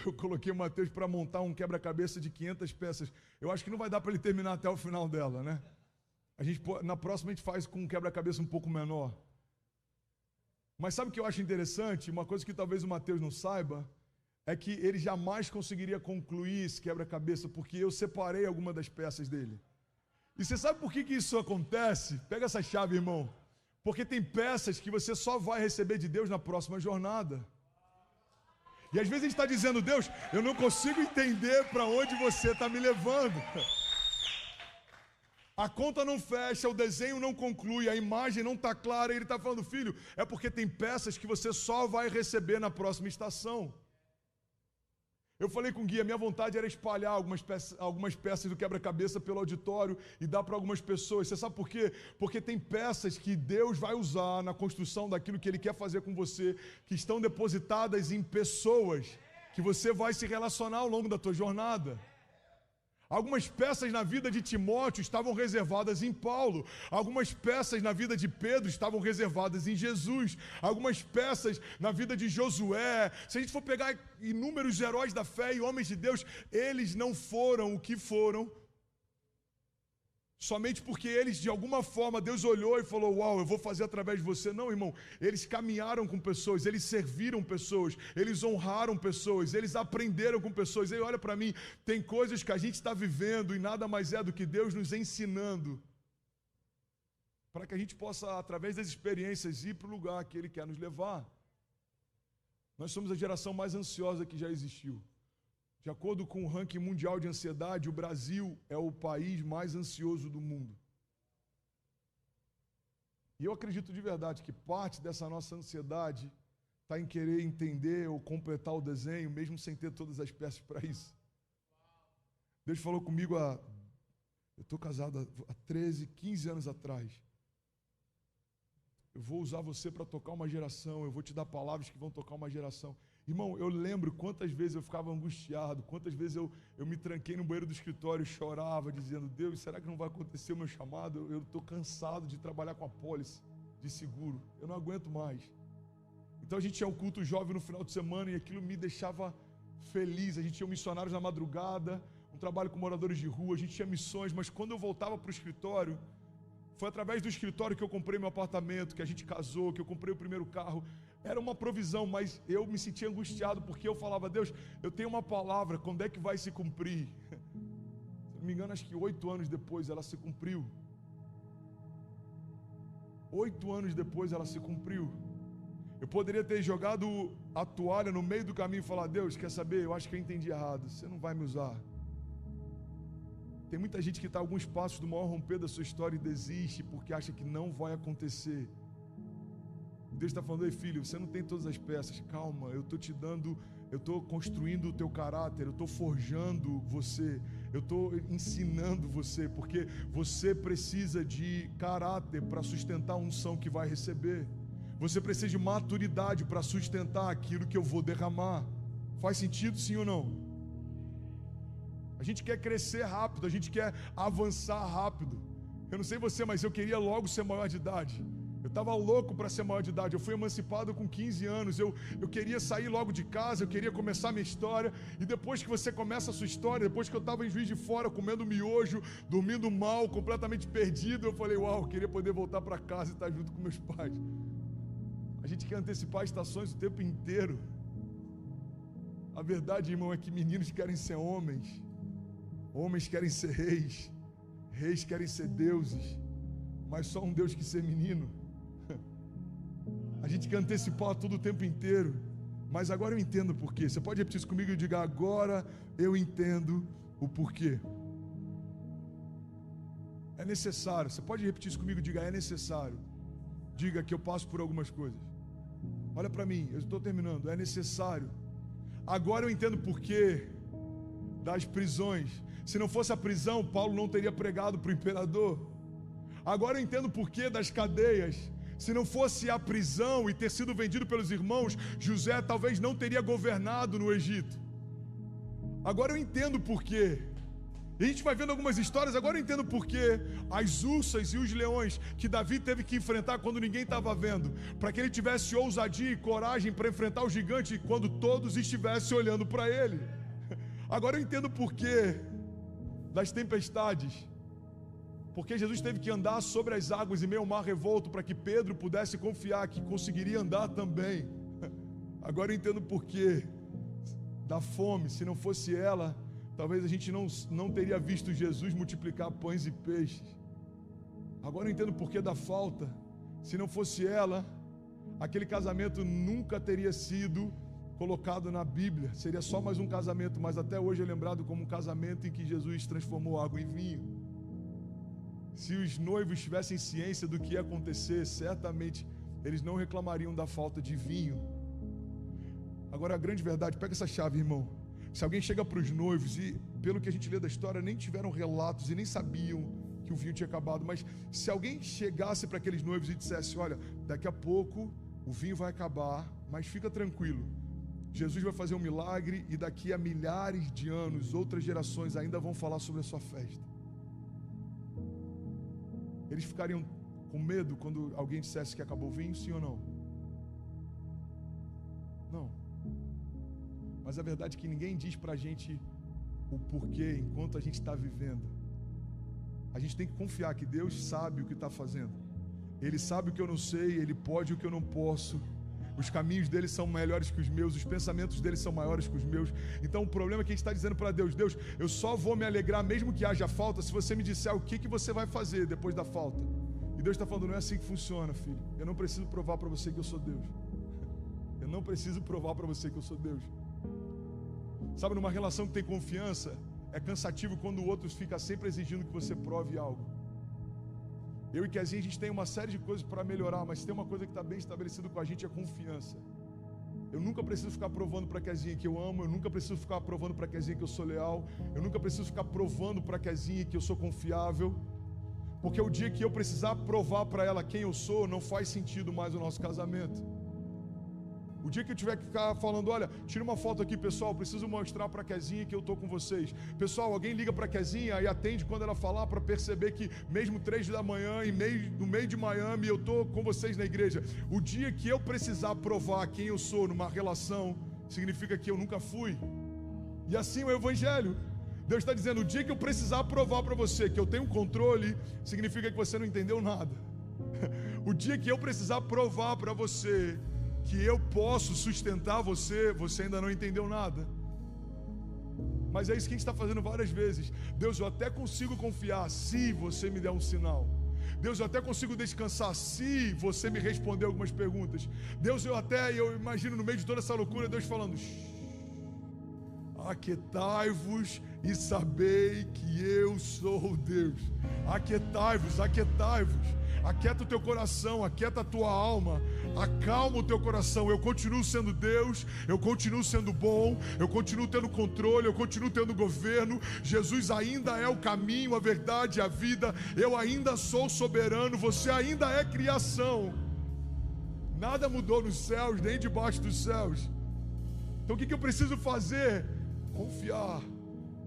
Eu coloquei o Mateus para montar um quebra-cabeça de 500 peças. Eu acho que não vai dar para ele terminar até o final dela, né? Na próxima a gente faz com um quebra-cabeça um pouco menor. Mas sabe o que eu acho interessante? Uma coisa que talvez o Mateus não saiba é que ele jamais conseguiria concluir esse quebra-cabeça, porque eu separei alguma das peças dele. E você sabe por que isso acontece? Pega essa chave, irmão. Porque tem peças que você só vai receber de Deus na próxima jornada. E às vezes a gente está dizendo, Deus, eu não consigo entender para onde você está me levando. A conta não fecha, o desenho não conclui, a imagem não está clara. E ele está falando, filho, é porque tem peças que você só vai receber na próxima estação. Eu falei com o Gui, a minha vontade era espalhar algumas peças do quebra-cabeça pelo auditório e dar para algumas pessoas. Você sabe por quê? Porque tem peças que Deus vai usar na construção daquilo que Ele quer fazer com você, que estão depositadas em pessoas que você vai se relacionar ao longo da tua jornada. Algumas peças na vida de Timóteo estavam reservadas em Paulo. Algumas peças na vida de Pedro estavam reservadas em Jesus. Algumas peças na vida de Josué. Se a gente for pegar inúmeros heróis da fé e homens de Deus, eles não foram o que foram somente porque eles, de alguma forma, Deus olhou e falou, uau, eu vou fazer através de você. Não, irmão, eles caminharam com pessoas, eles serviram pessoas, eles honraram pessoas, eles aprenderam com pessoas. E olha para mim, tem coisas que a gente está vivendo e nada mais é do que Deus nos ensinando para que a gente possa, através das experiências, ir para o lugar que Ele quer nos levar. Nós somos a geração mais ansiosa que já existiu. De acordo com o ranking mundial de ansiedade, o Brasil é o país mais ansioso do mundo. E eu acredito de verdade que parte dessa nossa ansiedade está em querer entender ou completar o desenho, mesmo sem ter todas as peças para isso. Deus falou comigo eu estou casado há 13, 15 anos atrás. Eu vou usar você para tocar uma geração, eu vou te dar palavras que vão tocar uma geração. Irmão, eu lembro quantas vezes eu ficava angustiado, quantas vezes eu me tranquei no banheiro do escritório e chorava, dizendo, Deus, será que não vai acontecer o meu chamado? Eu estou cansado de trabalhar com a pólice de seguro, eu não aguento mais. Então a gente tinha um culto jovem no final de semana e aquilo me deixava feliz. A gente tinha missionários na madrugada, um trabalho com moradores de rua, a gente tinha missões, mas quando eu voltava para o escritório, foi através do escritório que eu comprei meu apartamento, que a gente casou, que eu comprei o primeiro carro. Era uma provisão, mas eu me sentia angustiado, porque eu falava, Deus, eu tenho uma palavra, quando é que vai se cumprir? Se não me engano, acho que 8 anos depois ela se cumpriu. 8 anos depois ela se cumpriu. Eu poderia ter jogado a toalha no meio do caminho e falar, Deus, quer saber? Eu acho que eu entendi errado, você não vai me usar. Tem muita gente que está a alguns passos do maior romper da sua história e desiste porque acha que não vai acontecer. Deus está falando, ei filho, você não tem todas as peças, calma, eu estou te dando, eu estou construindo o teu caráter, eu estou forjando você, eu estou ensinando você, porque você precisa de caráter para sustentar a unção que vai receber. Você precisa de maturidade para sustentar aquilo que eu vou derramar. Faz sentido, sim ou não? A gente quer crescer rápido, a gente quer avançar rápido. Eu não sei você, mas eu queria logo ser maior de idade. Eu estava louco para ser maior de idade. Eu fui emancipado com 15 anos. Eu queria sair logo de casa, eu queria começar minha história. E depois que você começa a sua história, depois que eu estava em Juiz de Fora, comendo miojo, dormindo mal, completamente perdido, eu falei, uau, eu queria poder voltar para casa e estar junto com meus pais. A gente quer antecipar estações o tempo inteiro. A verdade, irmão, é que meninos querem ser homens. Homens querem ser reis, reis querem ser deuses, mas só um Deus que ser menino. A gente quer antecipar tudo o tempo inteiro, mas agora eu entendo o porquê. Você pode repetir isso comigo e diga, agora eu entendo o porquê. É necessário, você pode repetir isso comigo e diga, é necessário. Diga que eu passo por algumas coisas. Olha para mim, eu estou terminando, é necessário. Agora eu entendo o porquê das prisões. Se não fosse a prisão, Paulo não teria pregado para o imperador. Agora eu entendo o porquê das cadeias. Se não fosse a prisão e ter sido vendido pelos irmãos, José talvez não teria governado no Egito. Agora eu entendo o porquê. E a gente vai vendo algumas histórias, agora eu entendo por que as ursas e os leões que Davi teve que enfrentar quando ninguém estava vendo, para que ele tivesse ousadia e coragem para enfrentar o gigante quando todos estivessem olhando para ele. Agora eu entendo por que das tempestades, porque Jesus teve que andar sobre as águas em meio ao mar revolto para que Pedro pudesse confiar que conseguiria andar também. Agora eu entendo por que da fome, se não fosse ela, talvez a gente não teria visto Jesus multiplicar pães e peixes. Agora eu entendo por que da falta, se não fosse ela, aquele casamento nunca teria sido colocado na Bíblia, seria só mais um casamento, mas até hoje é lembrado como um casamento em que Jesus transformou água em vinho. Se os noivos tivessem ciência do que ia acontecer, certamente eles não reclamariam da falta de vinho. Agora a grande verdade, pega essa chave, irmão. Se alguém chega para os noivos e, pelo que a gente lê da história, nem tiveram relatos e nem sabiam que o vinho tinha acabado, mas se alguém chegasse para aqueles noivos e dissesse: olha, daqui a pouco o vinho vai acabar, mas fica tranquilo, Jesus vai fazer um milagre e daqui a milhares de anos, outras gerações ainda vão falar sobre a sua festa. Eles ficariam com medo quando alguém dissesse que acabou o vinho, sim ou não? Não. Mas a verdade é que ninguém diz pra gente o porquê enquanto a gente está vivendo. A gente tem que confiar que Deus sabe o que está fazendo. Ele sabe o que eu não sei, Ele pode o que eu não posso. Os caminhos dele são melhores que os meus, os pensamentos dele são maiores que os meus. Então o problema é que a gente está dizendo para Deus: Deus, eu só vou me alegrar mesmo que haja falta se você me disser o que você vai fazer depois da falta. E Deus está falando: não é assim que funciona, filho. Eu não preciso provar para você que eu sou Deus. Eu não preciso provar para você que eu sou Deus. Sabe, numa relação que tem confiança, é cansativo quando o outro fica sempre exigindo que você prove algo. Eu e Kezinha, a gente tem uma série de coisas para melhorar, mas se tem uma coisa que está bem estabelecida com a gente, é confiança. Eu nunca preciso ficar provando para Kezinha que eu amo, eu nunca preciso ficar provando para Kezinha que eu sou leal, eu nunca preciso ficar provando para Kezinha que eu sou confiável, porque o dia que eu precisar provar para ela quem eu sou, não faz sentido mais o nosso casamento. O dia que eu tiver que ficar falando: olha, tira uma foto aqui, pessoal, preciso mostrar para a Kezinha que eu estou com vocês. Pessoal, alguém liga para a Kezinha e atende quando ela falar, para perceber que mesmo 3 da manhã, no meio de Miami, eu estou com vocês na igreja. O dia que eu precisar provar quem eu sou numa relação, significa que eu nunca fui. E assim é o Evangelho. Deus está dizendo: o dia que eu precisar provar para você que eu tenho controle, significa que você não entendeu nada. O dia que eu precisar provar para você que eu posso sustentar você, você ainda não entendeu nada. Mas é isso que a gente está fazendo várias vezes. Deus, eu até consigo confiar se você me der um sinal. Deus, eu até consigo descansar se você me responder algumas perguntas. Deus, eu imagino no meio de toda essa loucura, Deus falando: aquietai-vos e sabei que eu sou Deus. Aquietai-vos, aquietai-vos. Aquieta o teu coração, aquieta a tua alma, acalma o teu coração. Eu continuo sendo Deus, eu continuo sendo bom, eu continuo tendo controle, eu continuo tendo governo. Jesus ainda é o caminho, a verdade e a vida. Eu ainda sou soberano, você ainda é criação. Nada mudou nos céus, nem debaixo dos céus. Então o que eu preciso fazer? Confiar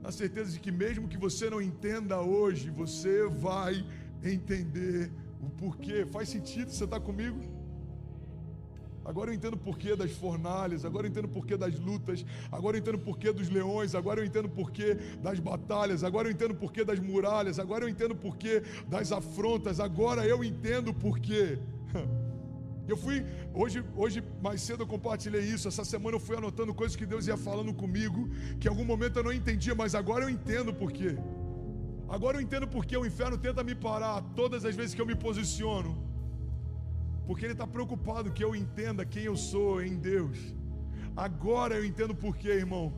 na certeza de que mesmo que você não entenda hoje, você vai entender o porquê. Faz sentido? Você está comigo? Agora eu entendo o porquê das fornalhas, agora eu entendo o porquê das lutas, agora eu entendo o porquê dos leões, agora eu entendo o porquê das batalhas, agora eu entendo o porquê das muralhas, agora eu entendo o porquê das afrontas, agora eu entendo o porquê. Eu fui, hoje mais cedo eu compartilhei isso, essa semana eu fui anotando coisas que Deus ia falando comigo, que em algum momento eu não entendia, mas agora eu entendo o porquê. Agora eu entendo porque o inferno tenta me parar todas as vezes que eu me posiciono. Porque ele está preocupado que eu entenda quem eu sou em Deus. Agora eu entendo porquê, irmão.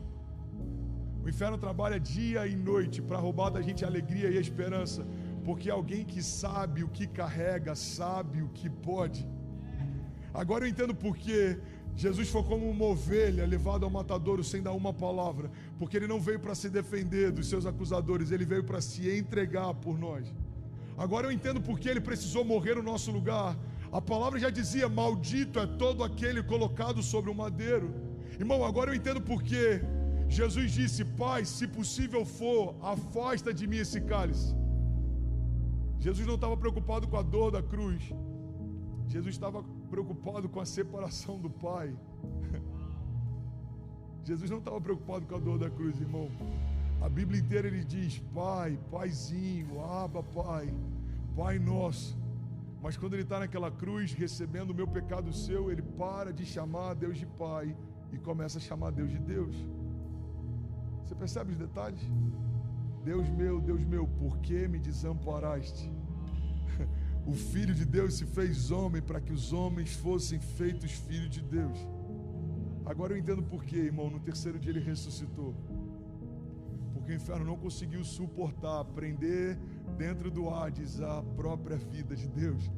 O inferno trabalha dia e noite para roubar da gente a alegria e a esperança. Porque alguém que sabe o que carrega, sabe o que pode. Agora eu entendo porquê Jesus foi como uma ovelha levada ao matadouro sem dar uma palavra, porque ele não veio para se defender dos seus acusadores, ele veio para se entregar por nós. Agora eu entendo porque ele precisou morrer no nosso lugar. A palavra já dizia: maldito é todo aquele colocado sobre o madeiro. Irmão, agora eu entendo porque Jesus disse: Pai, se possível for, afasta de mim esse cálice. Jesus não estava preocupado com a dor da cruz. Jesus estava preocupado com a separação do Pai. Jesus não estava preocupado com a dor da cruz, irmão. A Bíblia inteira ele diz: Pai, Paizinho, Abba, Pai, Pai nosso. Mas quando ele está naquela cruz, recebendo o meu pecado seu, ele para de chamar Deus de Pai e começa a chamar Deus de Deus. Você percebe os detalhes? Deus meu, por que me desamparaste? O Filho de Deus se fez homem para que os homens fossem feitos filhos de Deus. Agora eu entendo por quê, irmão. No terceiro dia ele ressuscitou. Porque o inferno não conseguiu suportar, prender dentro do Hades a própria vida de Deus.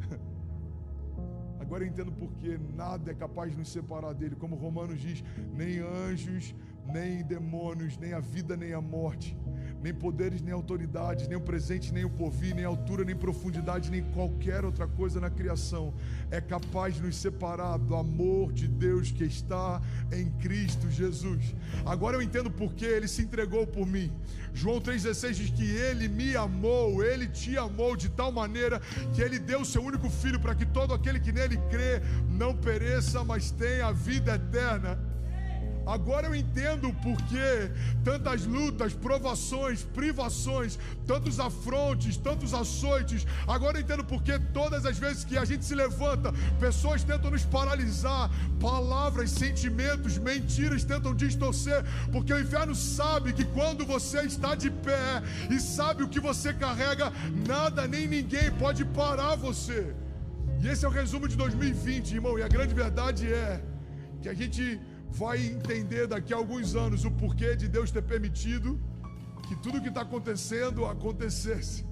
Agora eu entendo por que nada é capaz de nos separar dele. Como Romanos diz, nem anjos, nem demônios, nem a vida, nem a morte, nem poderes, nem autoridades, nem o presente, nem o porvir, nem altura, nem profundidade, nem qualquer outra coisa na criação é capaz de nos separar do amor de Deus que está em Cristo Jesus. Agora eu entendo por que ele se entregou por mim. João 3,16 diz que ele me amou, ele te amou de tal maneira que ele deu o seu único filho para que todo aquele que nele crê não pereça, mas tenha a vida eterna. Agora eu entendo por que tantas lutas, provações, privações, tantos afrontes, tantos açoites. Agora eu entendo por que todas as vezes que a gente se levanta, pessoas tentam nos paralisar, palavras, sentimentos, mentiras tentam distorcer, porque o inferno sabe que quando você está de pé e sabe o que você carrega, nada nem ninguém pode parar você. E esse é o resumo de 2020, irmão, e a grande verdade é que a gente vai entender daqui a alguns anos o porquê de Deus ter permitido que tudo que está acontecendo acontecesse.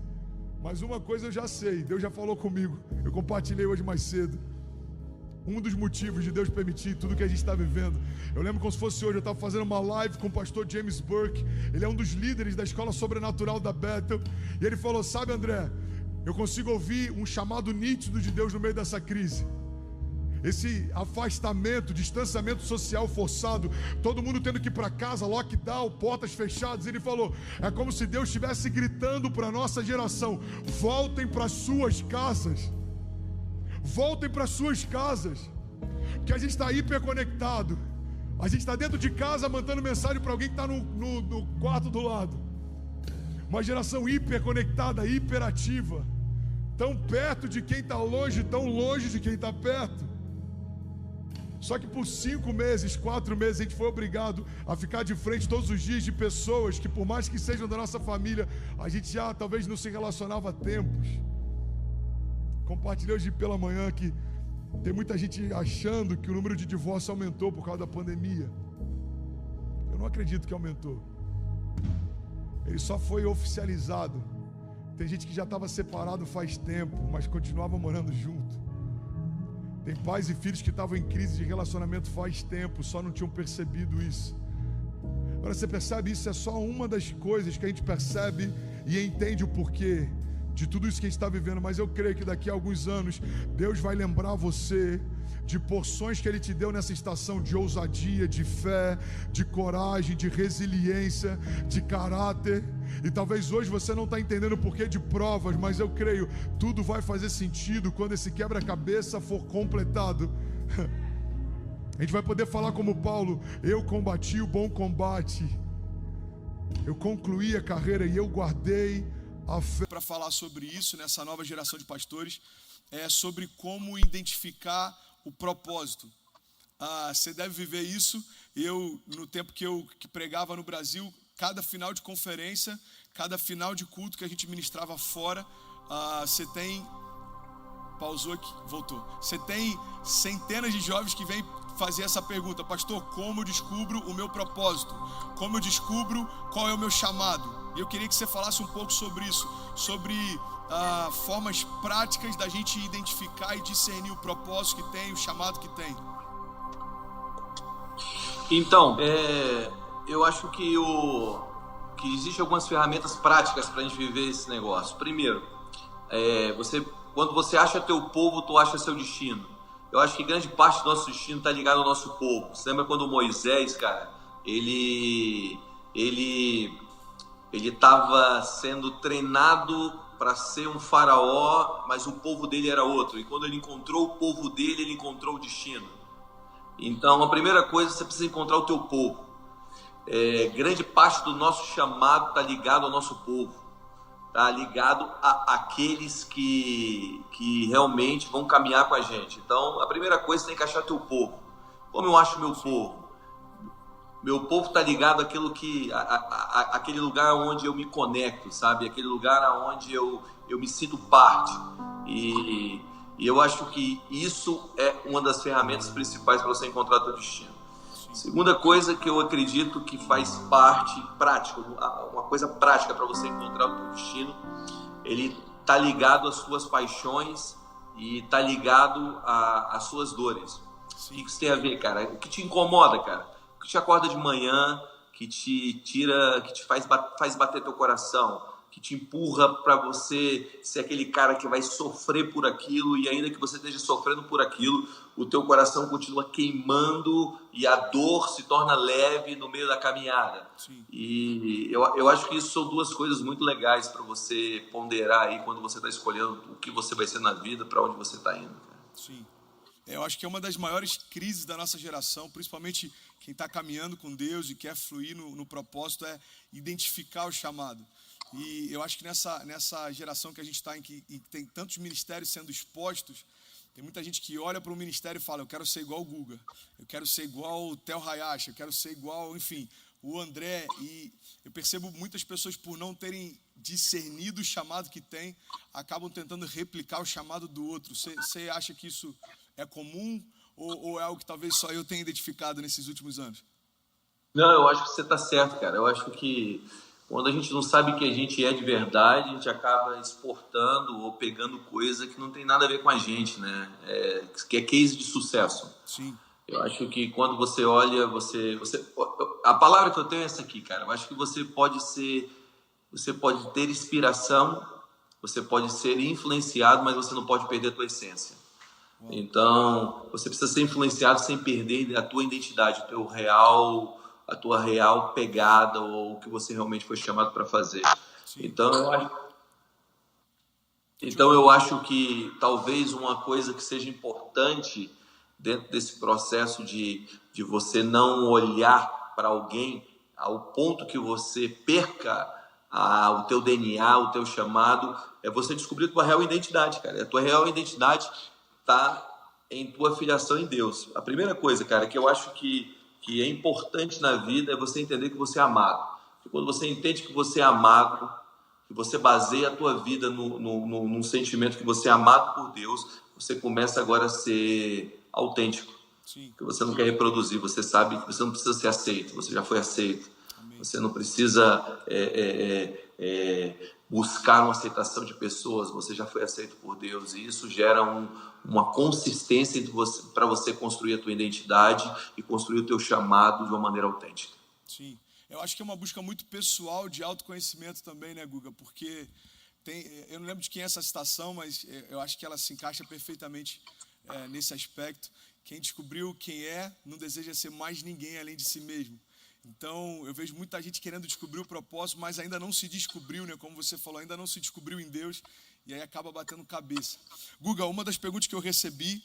Mas uma coisa eu já sei, Deus já falou comigo, eu compartilhei hoje mais cedo. Um dos motivos de Deus permitir tudo que a gente está vivendo, eu lembro como se fosse hoje, eu estava fazendo uma live com o pastor James Burke, ele é um dos líderes da escola sobrenatural da Bethel, e ele falou: sabe, André, eu consigo ouvir um chamado nítido de Deus no meio dessa crise. Esse afastamento, distanciamento social forçado, todo mundo tendo que ir para casa, lockdown, portas fechadas. Ele falou: é como se Deus estivesse gritando para a nossa geração: voltem para suas casas, voltem para suas casas, porque a gente está hiperconectado, a gente está dentro de casa mandando mensagem para alguém que está no quarto do lado. Uma geração hiperconectada, hiperativa, tão perto de quem está longe, tão longe de quem está perto. Só que por 5 meses, 4 meses, a gente foi obrigado a ficar de frente todos os dias de pessoas que, por mais que sejam da nossa família, a gente já talvez não se relacionava há tempos. Compartilhei hoje pela manhã que tem muita gente achando que o número de divórcios aumentou por causa da pandemia. Eu não acredito que aumentou. Ele só foi oficializado. Tem gente que já estava separado faz tempo, mas continuava morando junto. Tem pais e filhos que estavam em crise de relacionamento faz tempo, só não tinham percebido isso. Agora você percebe, isso é só uma das coisas que a gente percebe e entende o porquê de tudo isso que a gente está vivendo. Mas eu creio que daqui a alguns anos Deus vai lembrar você de porções que Ele te deu nessa estação de ousadia, de fé, de coragem, de resiliência, de caráter. E talvez hoje você não está entendendo o porquê de provas, mas eu creio, tudo vai fazer sentido quando esse quebra-cabeça for completado. A gente vai poder falar como Paulo: eu combati o bom combate, eu concluí a carreira e eu guardei a fé. Para falar sobre isso nessa nova geração de pastores, é sobre como identificar o propósito. Você deve viver isso. Eu, no tempo que pregava no Brasil, cada final de conferência, cada final de culto que a gente ministrava fora, você tem... Pausou aqui, voltou. Você tem centenas de jovens que vêm fazer essa pergunta: pastor, como eu descubro o meu propósito? Como eu descubro qual é o meu chamado? E eu queria que você falasse um pouco sobre isso, sobre formas práticas da gente identificar e discernir o propósito que tem, o chamado que tem.
Então, eu acho que existem algumas ferramentas práticas para a gente viver esse negócio. Primeiro, quando você acha teu povo, tu acha seu destino. Eu acho que grande parte do nosso destino está ligado ao nosso povo. Você lembra quando Moisés, cara, ele estava sendo treinado para ser um faraó, mas o povo dele era outro. E quando ele encontrou o povo dele, ele encontrou o destino. Então, a primeira coisa, você precisa encontrar o teu povo. Grande parte do nosso chamado está ligado ao nosso povo. Está ligado àqueles que realmente vão caminhar com a gente. Então, a primeira coisa, você tem que achar teu povo. Como eu acho meu povo? Meu povo está ligado àquilo àquele lugar onde eu me conecto, sabe? Aquele lugar onde eu me sinto parte. E eu acho que isso é uma das ferramentas principais para você encontrar teu destino. Segunda coisa que eu acredito que faz parte prática, uma coisa prática para você encontrar o teu destino, ele está ligado às suas paixões e está ligado às suas dores. O que isso tem a ver, cara? O que te incomoda, cara? O que te acorda de manhã, que te tira, que te faz bater teu coração, que te empurra para você ser aquele cara que vai sofrer por aquilo, e ainda que você esteja sofrendo por aquilo, o teu coração continua queimando e a dor se torna leve no meio da caminhada. Sim. E eu acho que isso são duas coisas muito legais para você ponderar aí quando você está escolhendo o que você vai ser na vida, para onde você está indo. Cara.
Sim. Eu acho que é uma das maiores crises da nossa geração, principalmente quem está caminhando com Deus e quer fluir no propósito, é identificar o chamado. E eu acho que nessa geração que a gente está, em que tem tantos ministérios sendo expostos, tem muita gente que olha para o ministério e fala: eu quero ser igual o Guga, eu quero ser igual o Theo Hayashi, eu quero ser igual, enfim, o André. E eu percebo muitas pessoas, por não terem discernido o chamado que tem, acabam tentando replicar o chamado do outro. Você acha que isso é comum ou é algo que talvez só eu tenha identificado nesses últimos anos?
Não, eu acho que você está certo, cara. Eu acho que quando a gente não sabe que a gente é de verdade, a gente acaba exportando ou pegando coisa que não tem nada a ver com a gente, né? Que é case de sucesso.
Sim.
Eu acho que quando você olha, a palavra que eu tenho é essa aqui, cara. Eu acho que você pode ter inspiração, você pode ser influenciado, mas você não pode perder a tua essência. Então, você precisa ser influenciado sem perder a tua identidade, a tua real pegada ou o que você realmente foi chamado para fazer. Então eu acho que talvez uma coisa que seja importante dentro desse processo de você não olhar para alguém ao ponto que você perca o teu DNA, o teu chamado, é você descobrir a tua real identidade, cara. A tua real identidade está em tua filiação em Deus. A primeira coisa, cara, que eu acho que é importante na vida é você entender que você é amado. E quando você entende que você é amado, que você baseia a tua vida num sentimento que você é amado por Deus, você começa agora a ser autêntico. Sim. Que você não quer reproduzir, você sabe que você não precisa ser aceito, você já foi aceito. Amém. Você não precisa buscar uma aceitação de pessoas, você já foi aceito por Deus, e isso gera uma consistência para você construir a tua identidade e construir o teu chamado de uma maneira autêntica.
Sim, eu acho que é uma busca muito pessoal de autoconhecimento também, né, Guga? Porque eu não lembro de quem é essa citação, mas eu acho que ela se encaixa perfeitamente nesse aspecto. Quem descobriu quem é, não deseja ser mais ninguém além de si mesmo. Então, eu vejo muita gente querendo descobrir o propósito, mas ainda não se descobriu, né? Como você falou, ainda não se descobriu em Deus, e aí acaba batendo cabeça. Guga, uma das perguntas que eu recebi,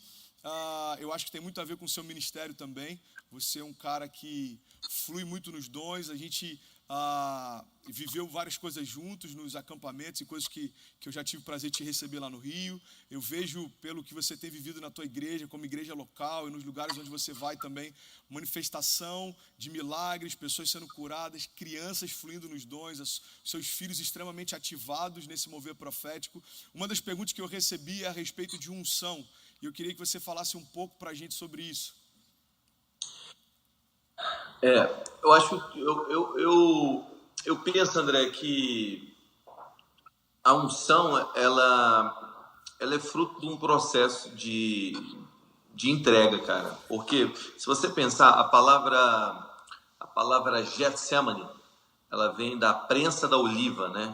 eu acho que tem muito a ver com o seu ministério também. Você é um cara que flui muito nos dons, a gente viveu várias coisas juntos nos acampamentos e coisas que eu já tive o prazer de te receber lá no Rio. Eu vejo, pelo que você tem vivido na tua igreja, como igreja local e nos lugares onde você vai também, manifestação de milagres, pessoas sendo curadas, crianças fluindo nos dons, seus filhos extremamente ativados nesse mover profético. Uma das perguntas que eu recebi é a respeito de unção, e eu queria que você falasse um pouco para a gente sobre isso.
Eu acho, eu penso, André, que a unção, ela é fruto de um processo de entrega, cara. Porque se você pensar, a palavra Getsemane, ela vem da prensa da oliva, né?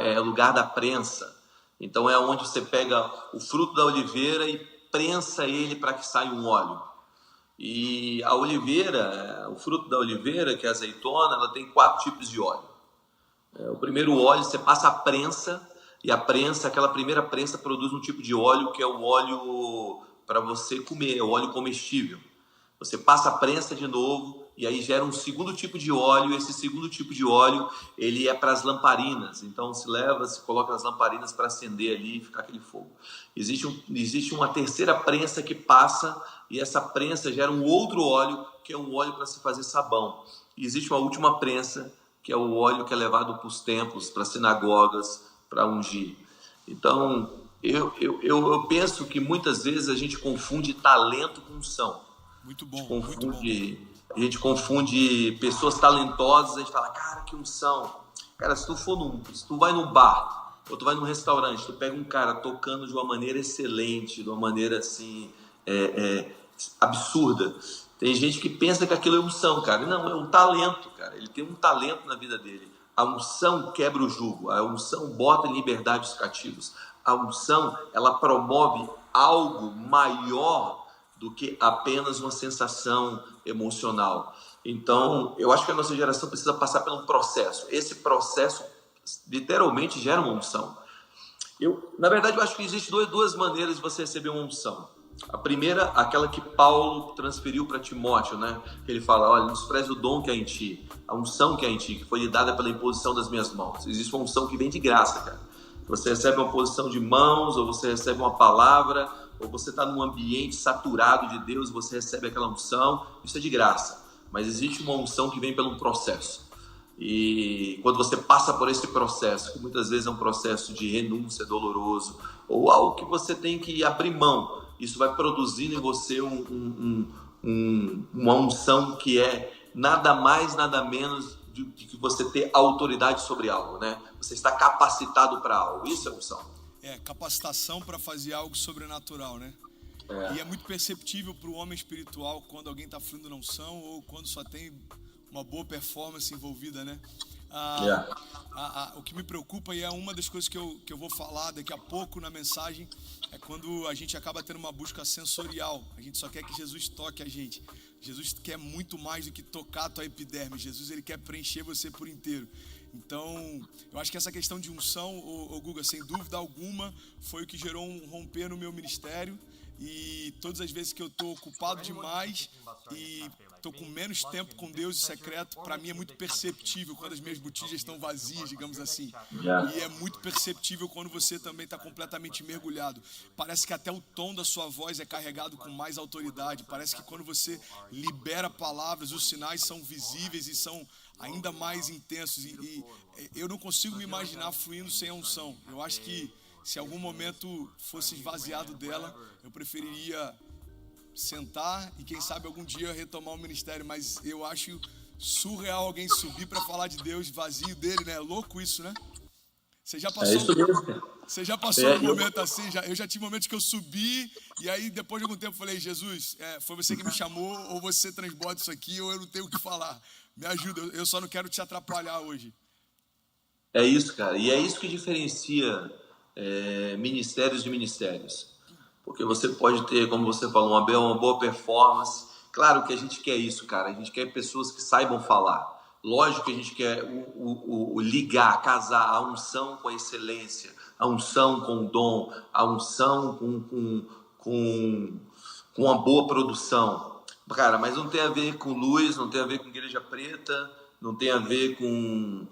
É o lugar da prensa. Então é onde você pega o fruto da oliveira e prensa ele para que saia um óleo. E a oliveira, o fruto da oliveira, que é a azeitona, ela tem 4 tipos de óleo. O primeiro óleo, você passa a prensa, e a prensa, aquela primeira prensa produz um tipo de óleo que é o óleo para você comer, é o óleo comestível. Você passa a prensa de novo e aí gera um segundo tipo de óleo. Esse segundo tipo de óleo, ele é para as lamparinas. Então se coloca as lamparinas para acender ali e ficar aquele fogo. Existe uma terceira prensa que passa e essa prensa gera um outro óleo, que é um óleo para se fazer sabão. E existe uma última prensa, que é o óleo que é levado para os templos, para as sinagogas, para ungir. Então, eu penso que muitas vezes a gente confunde talento com unção.
Muito bom, muito bom.
A gente confunde pessoas talentosas, a gente fala, cara, que unção. Cara, se tu vai num bar, ou tu vai num restaurante, tu pega um cara tocando de uma maneira excelente, de uma maneira assim, absurda. Tem gente que pensa que aquilo é unção, cara. Não, é um talento, cara. Ele tem um talento na vida dele. A unção quebra o jugo, a unção bota em liberdade os cativos. A unção, ela promove algo maior do que apenas uma sensação emocional. Então, eu acho que a nossa geração precisa passar por um processo. Esse processo, literalmente, gera uma unção. Na verdade, eu acho que existem duas maneiras de você receber uma unção. A primeira, aquela que Paulo transferiu para Timóteo, né? Ele fala, olha, não despreze o dom que há em ti, a unção que há em ti, que foi lhe dada pela imposição das minhas mãos. Existe uma unção que vem de graça, cara. Você recebe uma posição de mãos, ou você recebe uma palavra, ou você está num ambiente saturado de Deus, você recebe aquela unção, isso é de graça. Mas existe uma unção que vem pelo processo. E quando você passa por esse processo, que muitas vezes é um processo de renúncia doloroso, ou algo que você tem que abrir mão, isso vai produzindo em você uma unção que é nada mais, nada menos de que você ter autoridade sobre algo, né? Você está capacitado para algo, isso é unção.
Capacitação para fazer algo sobrenatural, né? E é muito perceptível para o homem espiritual quando alguém está fluindo na unção ou quando só tem uma boa performance envolvida, né? O que me preocupa, e é uma das coisas que eu vou falar daqui a pouco na mensagem, é quando a gente acaba tendo uma busca sensorial. A gente só quer que Jesus toque a gente. Jesus quer muito mais do que tocar a tua epiderme. Jesus, ele quer preencher você por inteiro. Então, eu acho que essa questão de unção, Guga, sem dúvida alguma, foi o que gerou um romper no meu ministério. E todas as vezes que eu estou ocupado demais e estou com menos tempo com Deus em secreto, para mim é muito perceptível quando as minhas botijas estão vazias, digamos assim. E é muito perceptível quando você também está completamente mergulhado. Parece que até o tom da sua voz é carregado com mais autoridade. Parece que quando você libera palavras, os sinais são visíveis e são ainda mais intensos. E eu não consigo me imaginar fluindo sem a unção. Eu acho que se algum momento fosse esvaziado dela, eu preferiria sentar e quem sabe algum dia retomar o ministério, mas eu acho surreal alguém subir para falar de Deus vazio dele, né? É louco isso, né? Você já passou, você já passou um momento assim? Eu já tive momentos que eu subi e aí depois de algum tempo eu falei, Jesus, foi você que me chamou ou você transborda isso aqui ou eu não tenho o que falar. Me ajuda, eu só não quero te atrapalhar hoje.
É isso, cara, e é isso que diferencia ministérios de ministérios, porque você pode ter, como você falou, uma boa performance. Claro que a gente quer isso, cara, a gente quer pessoas que saibam falar. Lógico que a gente quer ligar, casar a unção com a excelência, a unção com o dom, a unção com uma boa produção, cara, mas não tem a ver com luz, não tem a ver com igreja preta, não tem a ver com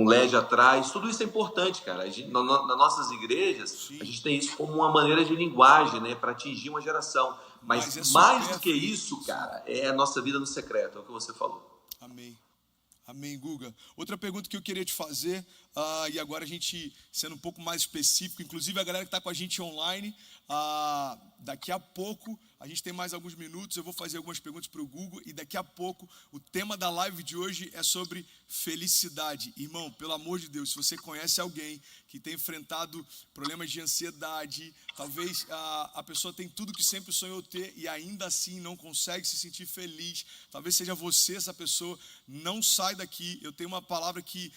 LED atrás, tudo isso é importante, cara. Nas nossas igrejas, sim, a gente tem isso como uma maneira de linguagem, né, para atingir uma geração. Mas mais do que isso, cara, é a nossa vida no secreto, é o que você falou.
Amém. Amém, Guga. Outra pergunta que eu queria te fazer, e agora a gente sendo um pouco mais específico, inclusive a galera que está com a gente online, daqui a pouco, a gente tem mais alguns minutos, eu vou fazer algumas perguntas para o Guga e daqui a pouco o tema da live de hoje é sobre felicidade. Irmão, pelo amor de Deus, se você conhece alguém que tem enfrentado problemas de ansiedade, talvez a pessoa tem tudo que sempre sonhou ter e ainda assim não consegue se sentir feliz, talvez seja você essa pessoa, não sai daqui. Eu tenho uma palavra que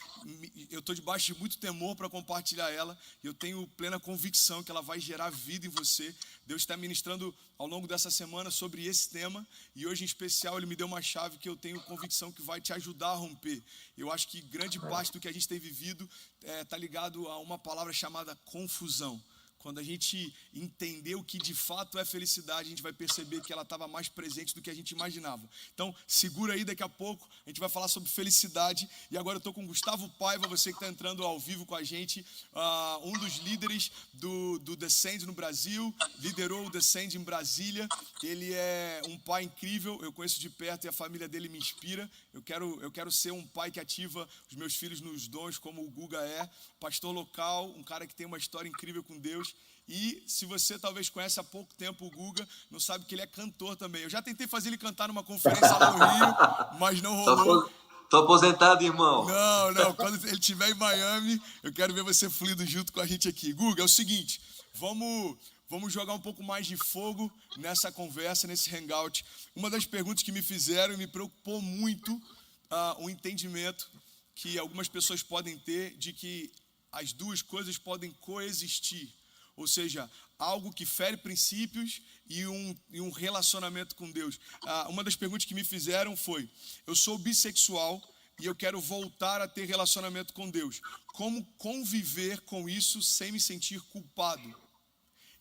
eu estou debaixo de muito temor para compartilhar ela. E eu tenho plena convicção que ela vai gerar vida em você. Deus está ministrando ao longo dessa semana sobre esse tema. E hoje, em especial, Ele me deu uma chave que eu tenho convicção que vai te ajudar a romper. Eu acho que grande parte do que a gente tem vivido está ligado a uma palavra chamada confusão. Quando a gente entender o que de fato é felicidade, a gente vai perceber que ela estava mais presente do que a gente imaginava. Então, segura aí, daqui a pouco a gente vai falar sobre felicidade. E agora eu estou com o Gustavo Paiva, você que está entrando ao vivo com a gente, um dos líderes do Descend no Brasil, liderou o Descend em Brasília. Ele é um pai incrível, eu conheço de perto e a família dele me inspira. Eu quero ser um pai que ativa os meus filhos nos dons, como o Guga é. Pastor local, um cara que tem uma história incrível com Deus. E se você talvez conhece há pouco tempo o Guga, não sabe que ele é cantor também. Eu já tentei fazer ele cantar numa conferência lá no Rio, mas não rolou.
Tô aposentado, irmão.
Não. Quando ele estiver em Miami, eu quero ver você fluindo junto com a gente aqui. Guga, é o seguinte, vamos jogar um pouco mais de fogo nessa conversa, nesse hangout. Uma das perguntas que me fizeram e me preocupou muito, o entendimento que algumas pessoas podem ter de que as duas coisas podem coexistir. Ou seja, algo que fere princípios e um relacionamento com Deus. Uma das perguntas que me fizeram foi: eu sou bissexual e eu quero voltar a ter relacionamento com Deus. Como conviver com isso sem me sentir culpado?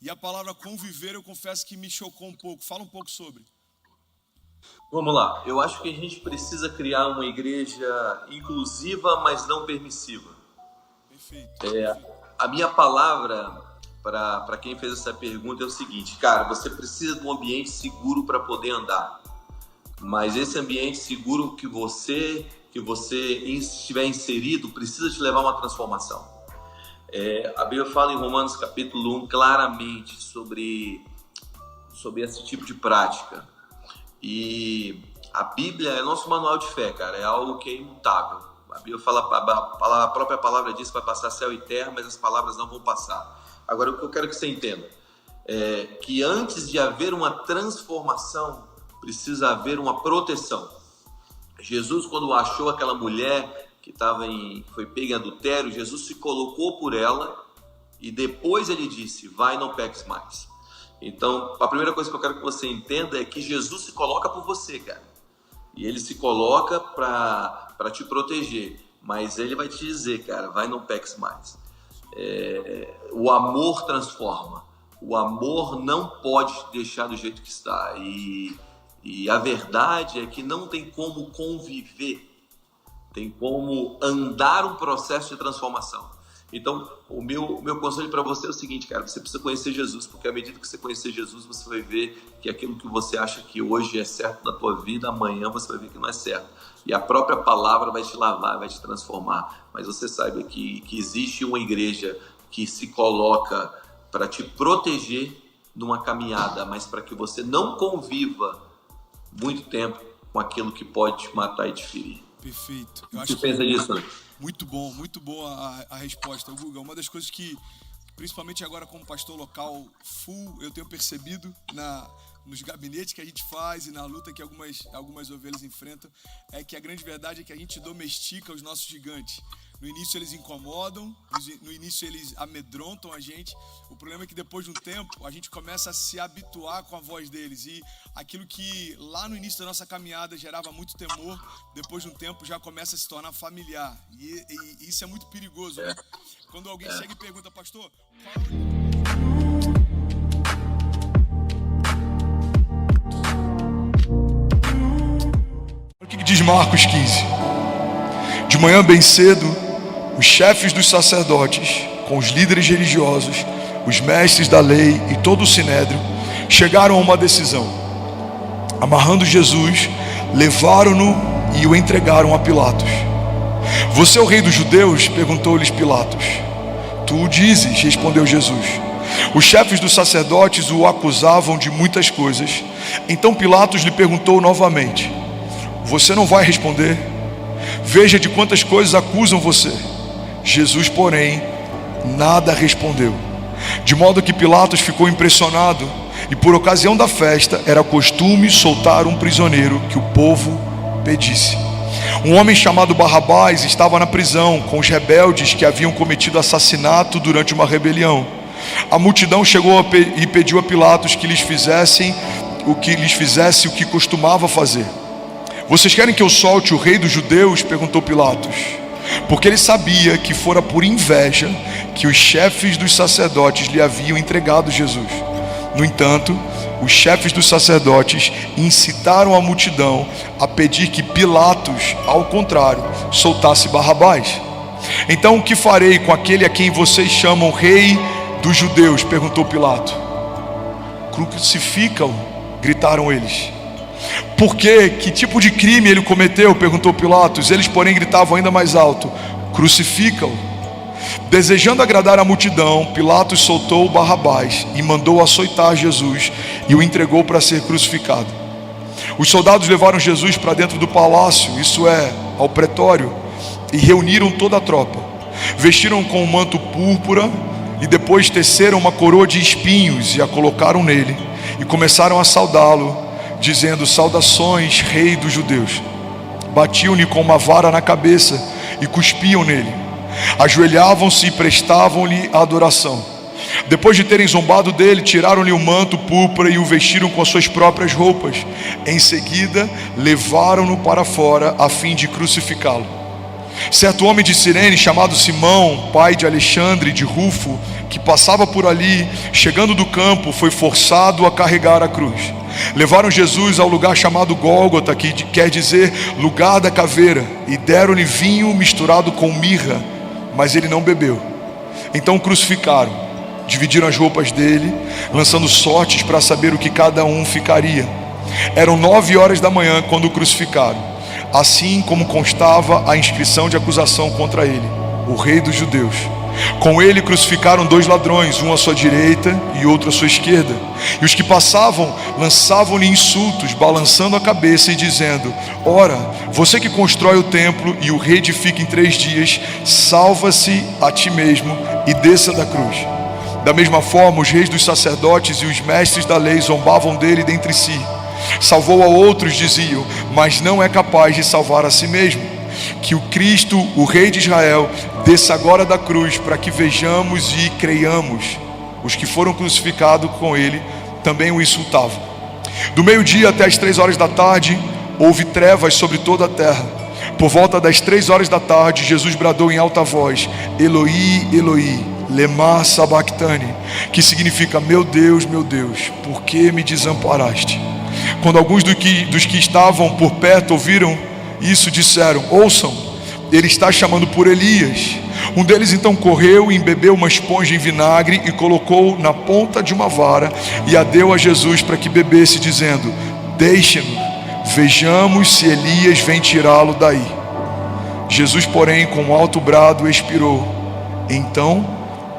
E a palavra conviver, eu confesso que me chocou um pouco. Fala um pouco sobre.
Vamos lá. Eu acho que a gente precisa criar uma igreja inclusiva, mas não permissiva.
Perfeito.
A minha palavra para quem fez essa pergunta é o seguinte: cara, você precisa de um ambiente seguro para poder andar, mas esse ambiente seguro que você estiver inserido precisa te levar a uma transformação. A Bíblia fala em Romanos capítulo 1 claramente sobre esse tipo de prática, e a Bíblia é nosso manual de fé, cara, é algo que é imutável. A Bíblia fala, a própria palavra diz que vai passar céu e terra, mas as palavras não vão passar. Agora, o que eu quero que você entenda é que antes de haver uma transformação, precisa haver uma proteção. Jesus, quando achou aquela mulher que foi pega em adultério, Jesus se colocou por ela e depois ele disse: vai, não peques mais. Então, a primeira coisa que eu quero que você entenda é que Jesus se coloca por você, cara. E ele se coloca para te proteger, mas ele vai te dizer, cara, vai, não peques mais. O amor transforma. O amor não pode deixar do jeito que está. E a verdade é que não tem como conviver, tem como andar um processo de transformação. Então, o meu conselho para você é o seguinte, cara: você precisa conhecer Jesus, porque à medida que você conhecer Jesus, você vai ver que aquilo que você acha que hoje é certo na tua vida, amanhã você vai ver que não é certo. E a própria palavra vai te lavar, vai te transformar. Mas você saiba que existe uma igreja que se coloca para te proteger numa caminhada, mas para que você não conviva muito tempo com aquilo que pode te matar e te ferir.
Perfeito.
O que você pensa disso, né?
Muito bom a resposta, Guga. Uma das coisas que, principalmente agora como pastor local eu tenho percebido nos gabinetes que a gente faz e na luta que algumas ovelhas enfrentam, é que a grande verdade é que a gente domestica os nossos gigantes. No início eles incomodam, no início eles amedrontam a gente. O problema é que depois de um tempo a gente começa a se habituar com a voz deles. E aquilo que lá no início da nossa caminhada gerava muito temor, depois de um tempo já começa a se tornar familiar. E isso é muito perigoso, né? Quando alguém chega e pergunta: pastor, qual
O que diz Marcos 15? De manhã bem cedo, os chefes dos sacerdotes, com os líderes religiosos, os mestres da lei e todo o sinédrio, chegaram a uma decisão. Amarrando Jesus, levaram-no e o entregaram a Pilatos. Você é o rei dos judeus? Perguntou-lhes Pilatos. Tu o dizes, respondeu Jesus. Os chefes dos sacerdotes o acusavam de muitas coisas. Então Pilatos lhe perguntou novamente: você não vai responder? Veja de quantas coisas acusam você. Jesus, porém, nada respondeu. De modo que Pilatos ficou impressionado, e por ocasião da festa era costume soltar um prisioneiro que o povo pedisse. Um homem chamado Barrabás estava na prisão com os rebeldes que haviam cometido assassinato durante uma rebelião. A multidão chegou e pediu a Pilatos que lhes fizesse o que costumava fazer. Vocês querem que eu solte o rei dos judeus? Perguntou Pilatos, porque ele sabia que fora por inveja que os chefes dos sacerdotes lhe haviam entregado Jesus. No entanto, os chefes dos sacerdotes incitaram a multidão a pedir que Pilatos, ao contrário, soltasse Barrabás. Então o que farei com aquele a quem vocês chamam rei dos judeus? Perguntou Pilato. Crucifica-o, gritaram eles. Por quê? Que tipo de crime ele cometeu? Perguntou Pilatos. Eles, porém, gritavam ainda mais alto: crucifica-o. Desejando agradar a multidão, Pilatos soltou Barrabás e mandou açoitar Jesus e o entregou para ser crucificado. Os soldados levaram Jesus para dentro do palácio, isso é, ao pretório, e reuniram toda a tropa. Vestiram com um manto púrpura e depois teceram uma coroa de espinhos e a colocaram nele e começaram a saudá-lo, dizendo: saudações, rei dos judeus. Batiam-lhe com uma vara na cabeça e cuspiam nele. Ajoelhavam-se e prestavam-lhe a adoração. Depois de terem zombado dele, tiraram-lhe o manto púrpura e o vestiram com as suas próprias roupas. Em seguida, levaram-no para fora a fim de crucificá-lo. Certo homem de Cirene, chamado Simão, pai de Alexandre e de Rufo, que passava por ali, chegando do campo, foi forçado a carregar a cruz. Levaram Jesus ao lugar chamado Gólgota, que quer dizer lugar da caveira, e deram-lhe vinho misturado com mirra, mas ele não bebeu. Então o crucificaram, dividiram as roupas dele, lançando sortes para saber o que cada um ficaria. Eram 9 horas da manhã quando o crucificaram, assim como constava a inscrição de acusação contra ele: o rei dos judeus. Com ele crucificaram 2 ladrões, um à sua direita e outro à sua esquerda. E os que passavam lançavam-lhe insultos, balançando a cabeça e dizendo: ora, você que constrói o templo e o reedifica em 3 dias, salva-se a ti mesmo e desça da cruz. Da mesma forma, os reis dos sacerdotes e os mestres da lei zombavam dele dentre si. Salvou a outros, diziam, mas não é capaz de salvar a si mesmo. Que o Cristo, o Rei de Israel, desça agora da cruz, para que vejamos e creiamos. Os que foram crucificados com ele também o insultavam. Do meio-dia até as 3 horas da tarde, houve trevas sobre toda a terra. Por volta das 3 horas da tarde, Jesus bradou em alta voz: Eloi, Eloi, lema sabachthani, que significa: meu Deus, por que me desamparaste? Quando alguns dos que estavam por perto ouviram isso, disseram: ouçam, ele está chamando por Elias. Um deles então correu e embebeu uma esponja em vinagre e colocou na ponta de uma vara e a deu a Jesus para que bebesse, dizendo: deixe-nos, vejamos se Elias vem tirá-lo daí. Jesus, porém, com um alto brado expirou. Então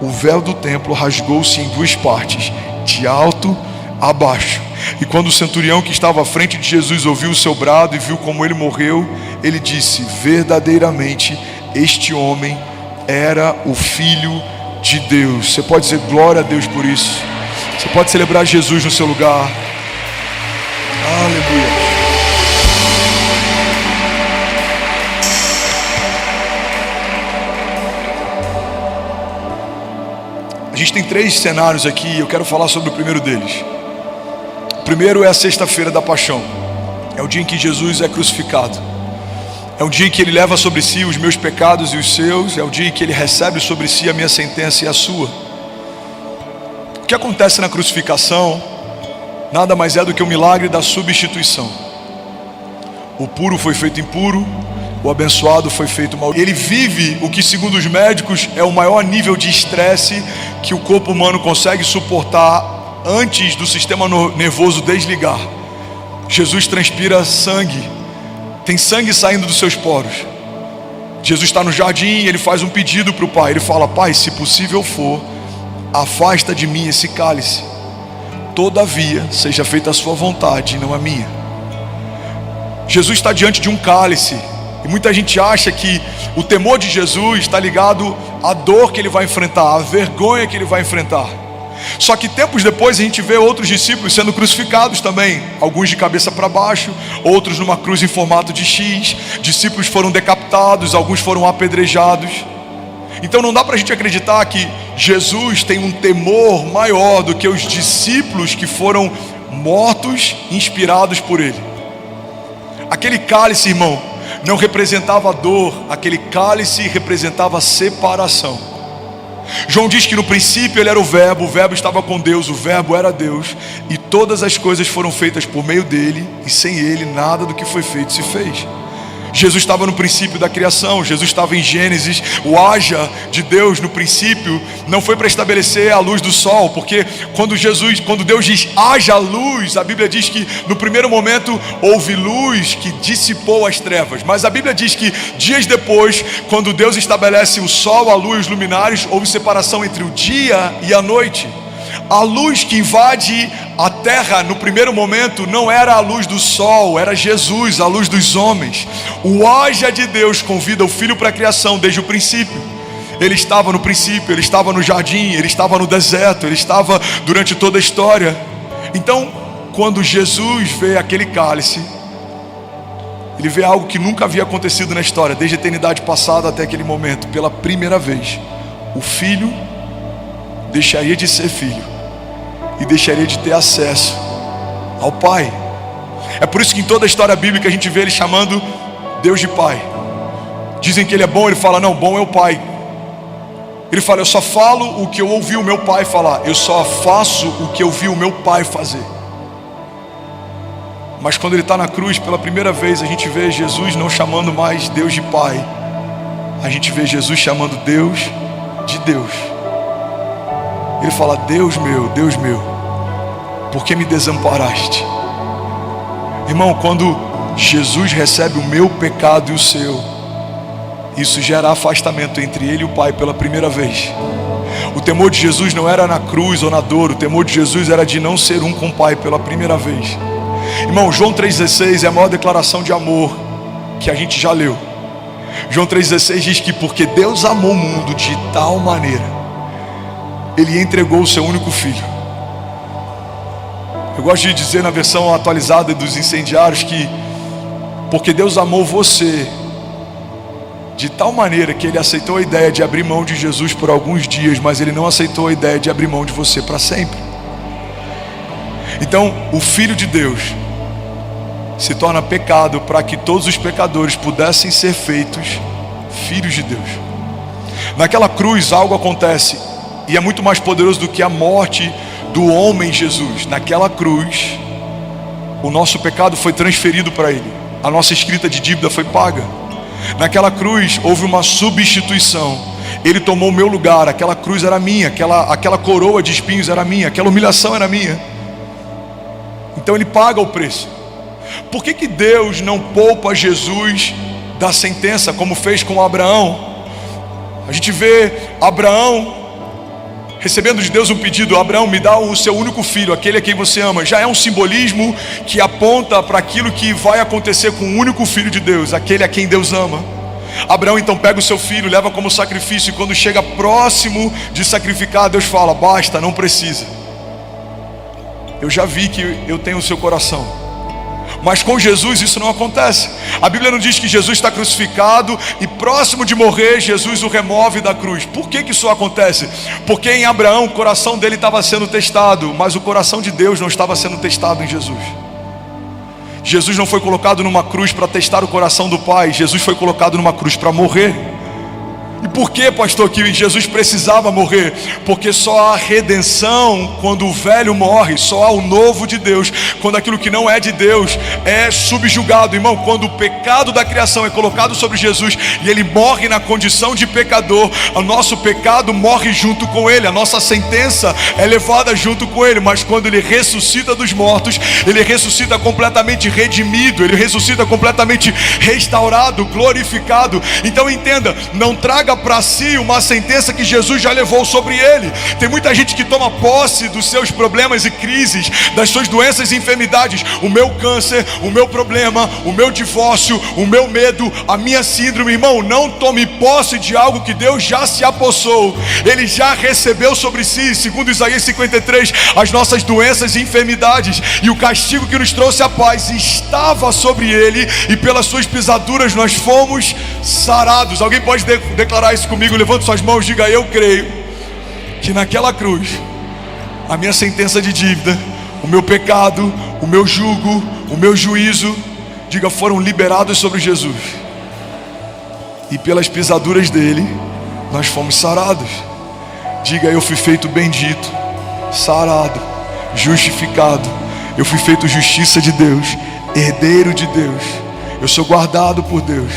o véu do templo rasgou-se em 2 partes, de alto a baixo. E quando o centurião que estava à frente de Jesus ouviu o seu brado e viu como ele morreu, ele disse: verdadeiramente este homem era o Filho de Deus. Você pode dizer glória a Deus por isso? Você pode celebrar Jesus no seu lugar. Aleluia. A gente tem 3 cenários aqui e eu quero falar sobre o primeiro deles. O primeiro é a sexta-feira da paixão. É o dia em que Jesus é crucificado. É um dia em que ele leva sobre si os meus pecados e os seus. É o dia em que ele recebe sobre si a minha sentença e a sua. O que acontece na crucificação nada mais é do que o milagre da substituição. O puro foi feito impuro, o abençoado foi feito mal. Ele vive o que, segundo os médicos, é o maior nível de estresse que o corpo humano consegue suportar antes do sistema nervoso desligar. Jesus transpira sangue, tem sangue saindo dos seus poros. Jesus está no jardim e ele faz um pedido para o Pai. Ele fala: Pai, se possível for, afasta de mim esse cálice, todavia seja feita a sua vontade e não a minha. Jesus está diante de um cálice, e muita gente acha que o temor de Jesus está ligado à dor que ele vai enfrentar, à vergonha que ele vai enfrentar. Só que tempos depois a gente vê outros discípulos sendo crucificados também, alguns de cabeça para baixo, outros numa cruz em formato de X. Discípulos foram decapitados, alguns foram apedrejados. Então não dá para a gente acreditar que Jesus tem um temor maior do que os discípulos que foram mortos, inspirados por ele. Aquele cálice, irmão, não representava dor, aquele cálice representava separação. João diz que no princípio ele era o verbo estava com Deus, o verbo era Deus, e todas as coisas foram feitas por meio dele, e sem ele nada do que foi feito se fez. Jesus estava no princípio da criação, Jesus estava em Gênesis. O haja de Deus no princípio não foi para estabelecer a luz do sol, porque quando Deus diz haja luz, a Bíblia diz que no primeiro momento houve luz que dissipou as trevas. Mas a Bíblia diz que dias depois, quando Deus estabelece o sol, a lua e os luminares, houve separação entre o dia e a noite. A luz que invade a terra no primeiro momento não era a luz do sol, era Jesus, a luz dos homens. O haja de Deus convida o Filho para a criação desde o princípio. Ele estava no princípio, ele estava no jardim, ele estava no deserto, ele estava durante toda a história. Então, quando Jesus vê aquele cálice, ele vê algo que nunca havia acontecido na história, desde a eternidade passada até aquele momento. Pela primeira vez, o Filho deixaria de ser filho e deixaria de ter acesso ao Pai. É por isso que em toda a história bíblica a gente vê ele chamando Deus de Pai. Dizem que ele é bom, ele fala, não, bom é o Pai. Ele fala, eu só falo o que eu ouvi o meu Pai falar, eu só faço o que eu vi o meu Pai fazer. Mas quando ele está na cruz, pela primeira vez, a gente vê Jesus não chamando mais Deus de Pai, a gente vê Jesus chamando Deus de Deus. Ele fala, Deus meu, por que me desamparaste? Irmão, quando Jesus recebe o meu pecado e o seu, isso gera afastamento entre ele e o Pai pela primeira vez. O temor de Jesus não era na cruz ou na dor, o temor de Jesus era de não ser um com o Pai pela primeira vez. Irmão, João 3,16 é a maior declaração de amor que a gente já leu. João 3,16 diz que porque Deus amou o mundo de tal maneira, ele entregou o seu único filho. Eu gosto de dizer na versão atualizada dos incendiários que porque Deus amou você de tal maneira que ele aceitou a ideia de abrir mão de Jesus por alguns dias, mas ele não aceitou a ideia de abrir mão de você para sempre. Então o Filho de Deus se torna pecado para que todos os pecadores pudessem ser feitos filhos de Deus. Naquela cruz algo acontece, e é muito mais poderoso do que a morte do homem Jesus. Naquela cruz, o nosso pecado foi transferido para ele. A nossa escrita de dívida foi paga. Naquela cruz, houve uma substituição. Ele tomou o meu lugar. Aquela cruz era minha. Aquela coroa de espinhos era minha. Aquela humilhação era minha. Então ele paga o preço. Por que Deus não poupa Jesus da sentença, como fez com Abraão? A gente vê Abraão recebendo de Deus um pedido, Abraão, me dá o seu único filho, aquele a quem você ama. Já é um simbolismo que aponta para aquilo que vai acontecer com o único filho de Deus, aquele a quem Deus ama. Abraão então pega o seu filho, leva como sacrifício, e quando chega próximo de sacrificar, Deus fala, basta, não precisa. Eu já vi que eu tenho o seu coração. Mas com Jesus isso não acontece. A Bíblia não diz que Jesus está crucificado e próximo de morrer, Jesus o remove da cruz. Por que isso acontece? Porque em Abraão o coração dele estava sendo testado, mas o coração de Deus não estava sendo testado em Jesus. Jesus não foi colocado numa cruz para testar o coração do Pai. Jesus foi colocado numa cruz para morrer. E por que, pastor, que Jesus precisava morrer? Porque só há redenção quando o velho morre, só há o novo de Deus quando aquilo que não é de Deus é subjugado. Irmão, quando o pecado da criação é colocado sobre Jesus e ele morre na condição de pecador, o nosso pecado morre junto com ele, a nossa sentença é levada junto com ele. Mas quando ele ressuscita dos mortos, ele ressuscita completamente redimido, ele ressuscita completamente restaurado, glorificado. Então entenda, não traga carrega para si uma sentença que Jesus já levou sobre ele. Tem muita gente que toma posse dos seus problemas e crises, das suas doenças e enfermidades. O meu câncer, o meu problema, o meu divórcio, o meu medo, a minha síndrome. Irmão, não tome posse de algo que Deus já se apossou. Ele já recebeu sobre si, segundo Isaías 53, as nossas doenças e enfermidades, e o castigo que nos trouxe a paz estava sobre ele, e pelas suas pisaduras nós fomos sarados. Alguém pode declarar isso comigo? Levante suas mãos, diga: eu creio que naquela cruz a minha sentença de dívida, o meu pecado, o meu jugo, o meu juízo, diga, foram liberados sobre Jesus, e pelas pisaduras dele nós fomos sarados. Diga: eu fui feito bendito, sarado, justificado. Eu fui feito justiça de Deus, herdeiro de Deus. Eu sou guardado por Deus.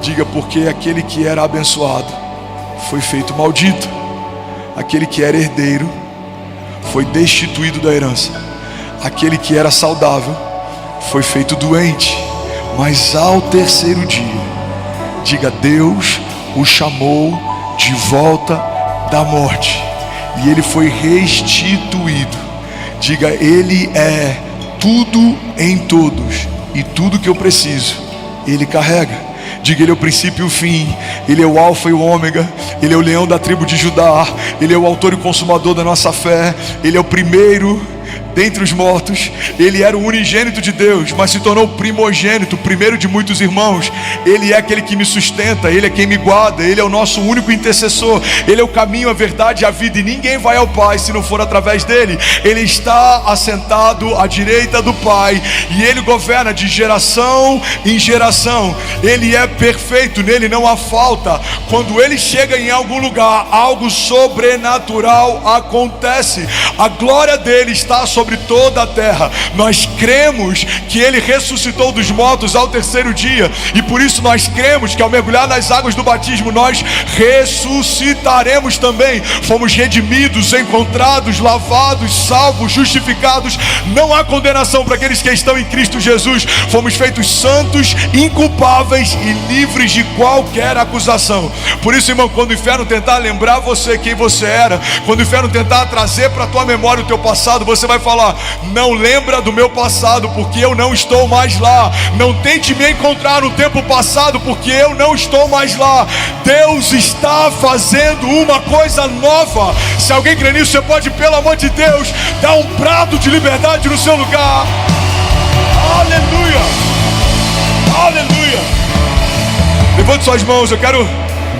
Diga: porque aquele que era abençoado foi feito maldito. Aquele que era herdeiro foi destituído da herança. Aquele que era saudável foi feito doente. Mas ao terceiro dia, diga, Deus o chamou de volta da morte, e ele foi restituído. Diga: ele é tudo em todos, e tudo que eu preciso ele carrega. Diga: ele é o princípio e o fim, ele é o alfa e o ômega, ele é o leão da tribo de Judá, ele é o autor e consumador da nossa fé, ele é o primeiro dentre os mortos. Ele era o unigênito de Deus, mas se tornou primogênito, primeiro de muitos irmãos. Ele é aquele que me sustenta, ele é quem me guarda, ele é o nosso único intercessor, ele é o caminho, a verdade e a vida, e ninguém vai ao Pai se não for através dele. Ele está assentado à direita do Pai, e ele governa de geração em geração. Ele é perfeito, nele não há falta. Quando ele chega em algum lugar, algo sobrenatural acontece. A glória dele está sobre toda a terra. Nós cremos que ele ressuscitou dos mortos ao terceiro dia, e por isso nós cremos que ao mergulhar nas águas do batismo nós ressuscitaremos também. Fomos redimidos, encontrados, lavados, salvos, justificados. Não há condenação para aqueles que estão em Cristo Jesus. Fomos feitos santos, inculpáveis e livres de qualquer acusação. Por isso, irmão, quando o inferno tentar lembrar você quem você era, quando o inferno tentar trazer para a tua memória o teu passado, você vai falar: não lembra do meu passado, porque eu não estou mais lá. Não tente me encontrar no tempo passado, porque eu não estou mais lá. Deus está fazendo uma coisa nova. Se alguém crê nisso, você pode, pelo amor de Deus, dar um brado de liberdade no seu lugar. Aleluia, aleluia. Levante suas mãos, eu quero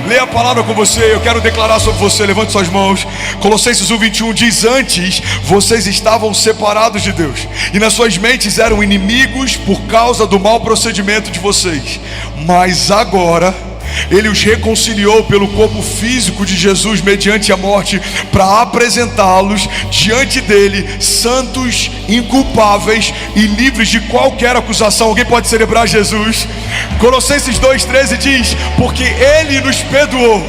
ler a palavra com você, eu quero declarar sobre você. Levante suas mãos. Colossenses 1:21 diz: antes vocês estavam separados de Deus, e nas suas mentes eram inimigos por causa do mau procedimento de vocês, mas agora ele os reconciliou pelo corpo físico de Jesus mediante a morte, para apresentá-los diante dele santos, inculpáveis e livres de qualquer acusação. Alguém pode celebrar Jesus? Colossenses 2:13 diz: porque ele nos perdoou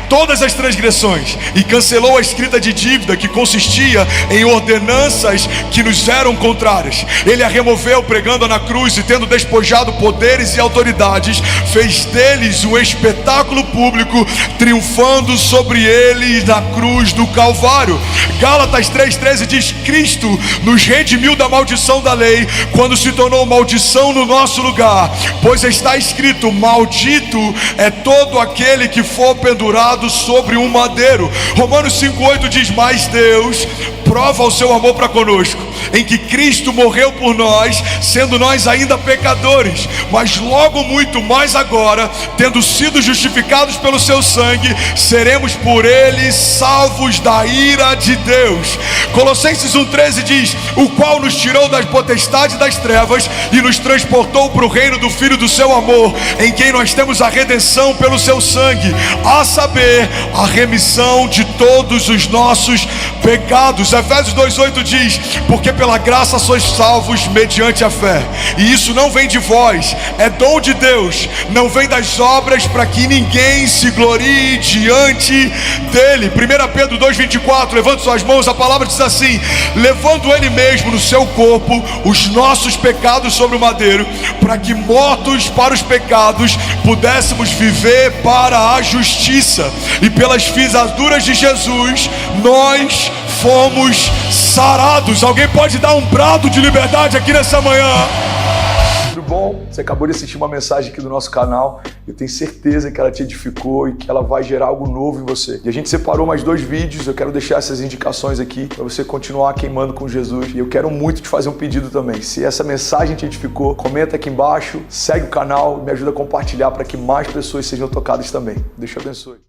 todas as transgressões e cancelou a escrita de dívida que consistia em ordenanças que nos eram contrárias. Ele a removeu pregando-a na cruz, e tendo despojado poderes e autoridades, fez deles um espetáculo público, triunfando sobre eles na cruz do Calvário. Gálatas 3:13 diz: Cristo nos redimiu da maldição da lei, quando se tornou maldição no nosso lugar, pois está escrito: maldito é todo aquele que for pendurado sobre um madeiro. Romanos 5:8 diz: mas Deus prova o seu amor para conosco, em que Cristo morreu por nós, sendo nós ainda pecadores, mas logo muito mais agora, tendo sido justificados pelo seu sangue, seremos por ele salvos da ira de Deus. Colossenses 1:13 diz: o qual nos tirou das potestades das trevas e nos transportou para o reino do Filho do seu amor, em quem nós temos a redenção pelo seu sangue, a saber, a remissão de todos os nossos pecados. pecados. Efésios 2:8 diz: porque pela graça sois salvos mediante a fé, e isso não vem de vós, é dom de Deus, não vem das obras, para que ninguém se glorie diante dele. 1 Pedro 2:24, levante suas mãos, a palavra diz assim: levando ele mesmo no seu corpo os nossos pecados sobre o madeiro, para que mortos para os pecados pudéssemos viver para a justiça, e pelas pisaduras de Jesus nós fomos sarados. Alguém pode dar um brado de liberdade aqui nessa manhã? Tudo bom? Você acabou de assistir uma mensagem aqui do nosso canal. Eu tenho certeza que ela te edificou e que ela vai gerar algo novo em você. E a gente separou mais 2 vídeos. Eu quero deixar essas indicações aqui para você continuar queimando com Jesus. E eu quero muito te fazer um pedido também. Se essa mensagem te edificou, comenta aqui embaixo, segue o canal, me ajuda a compartilhar para que mais pessoas sejam tocadas também. Deus te abençoe.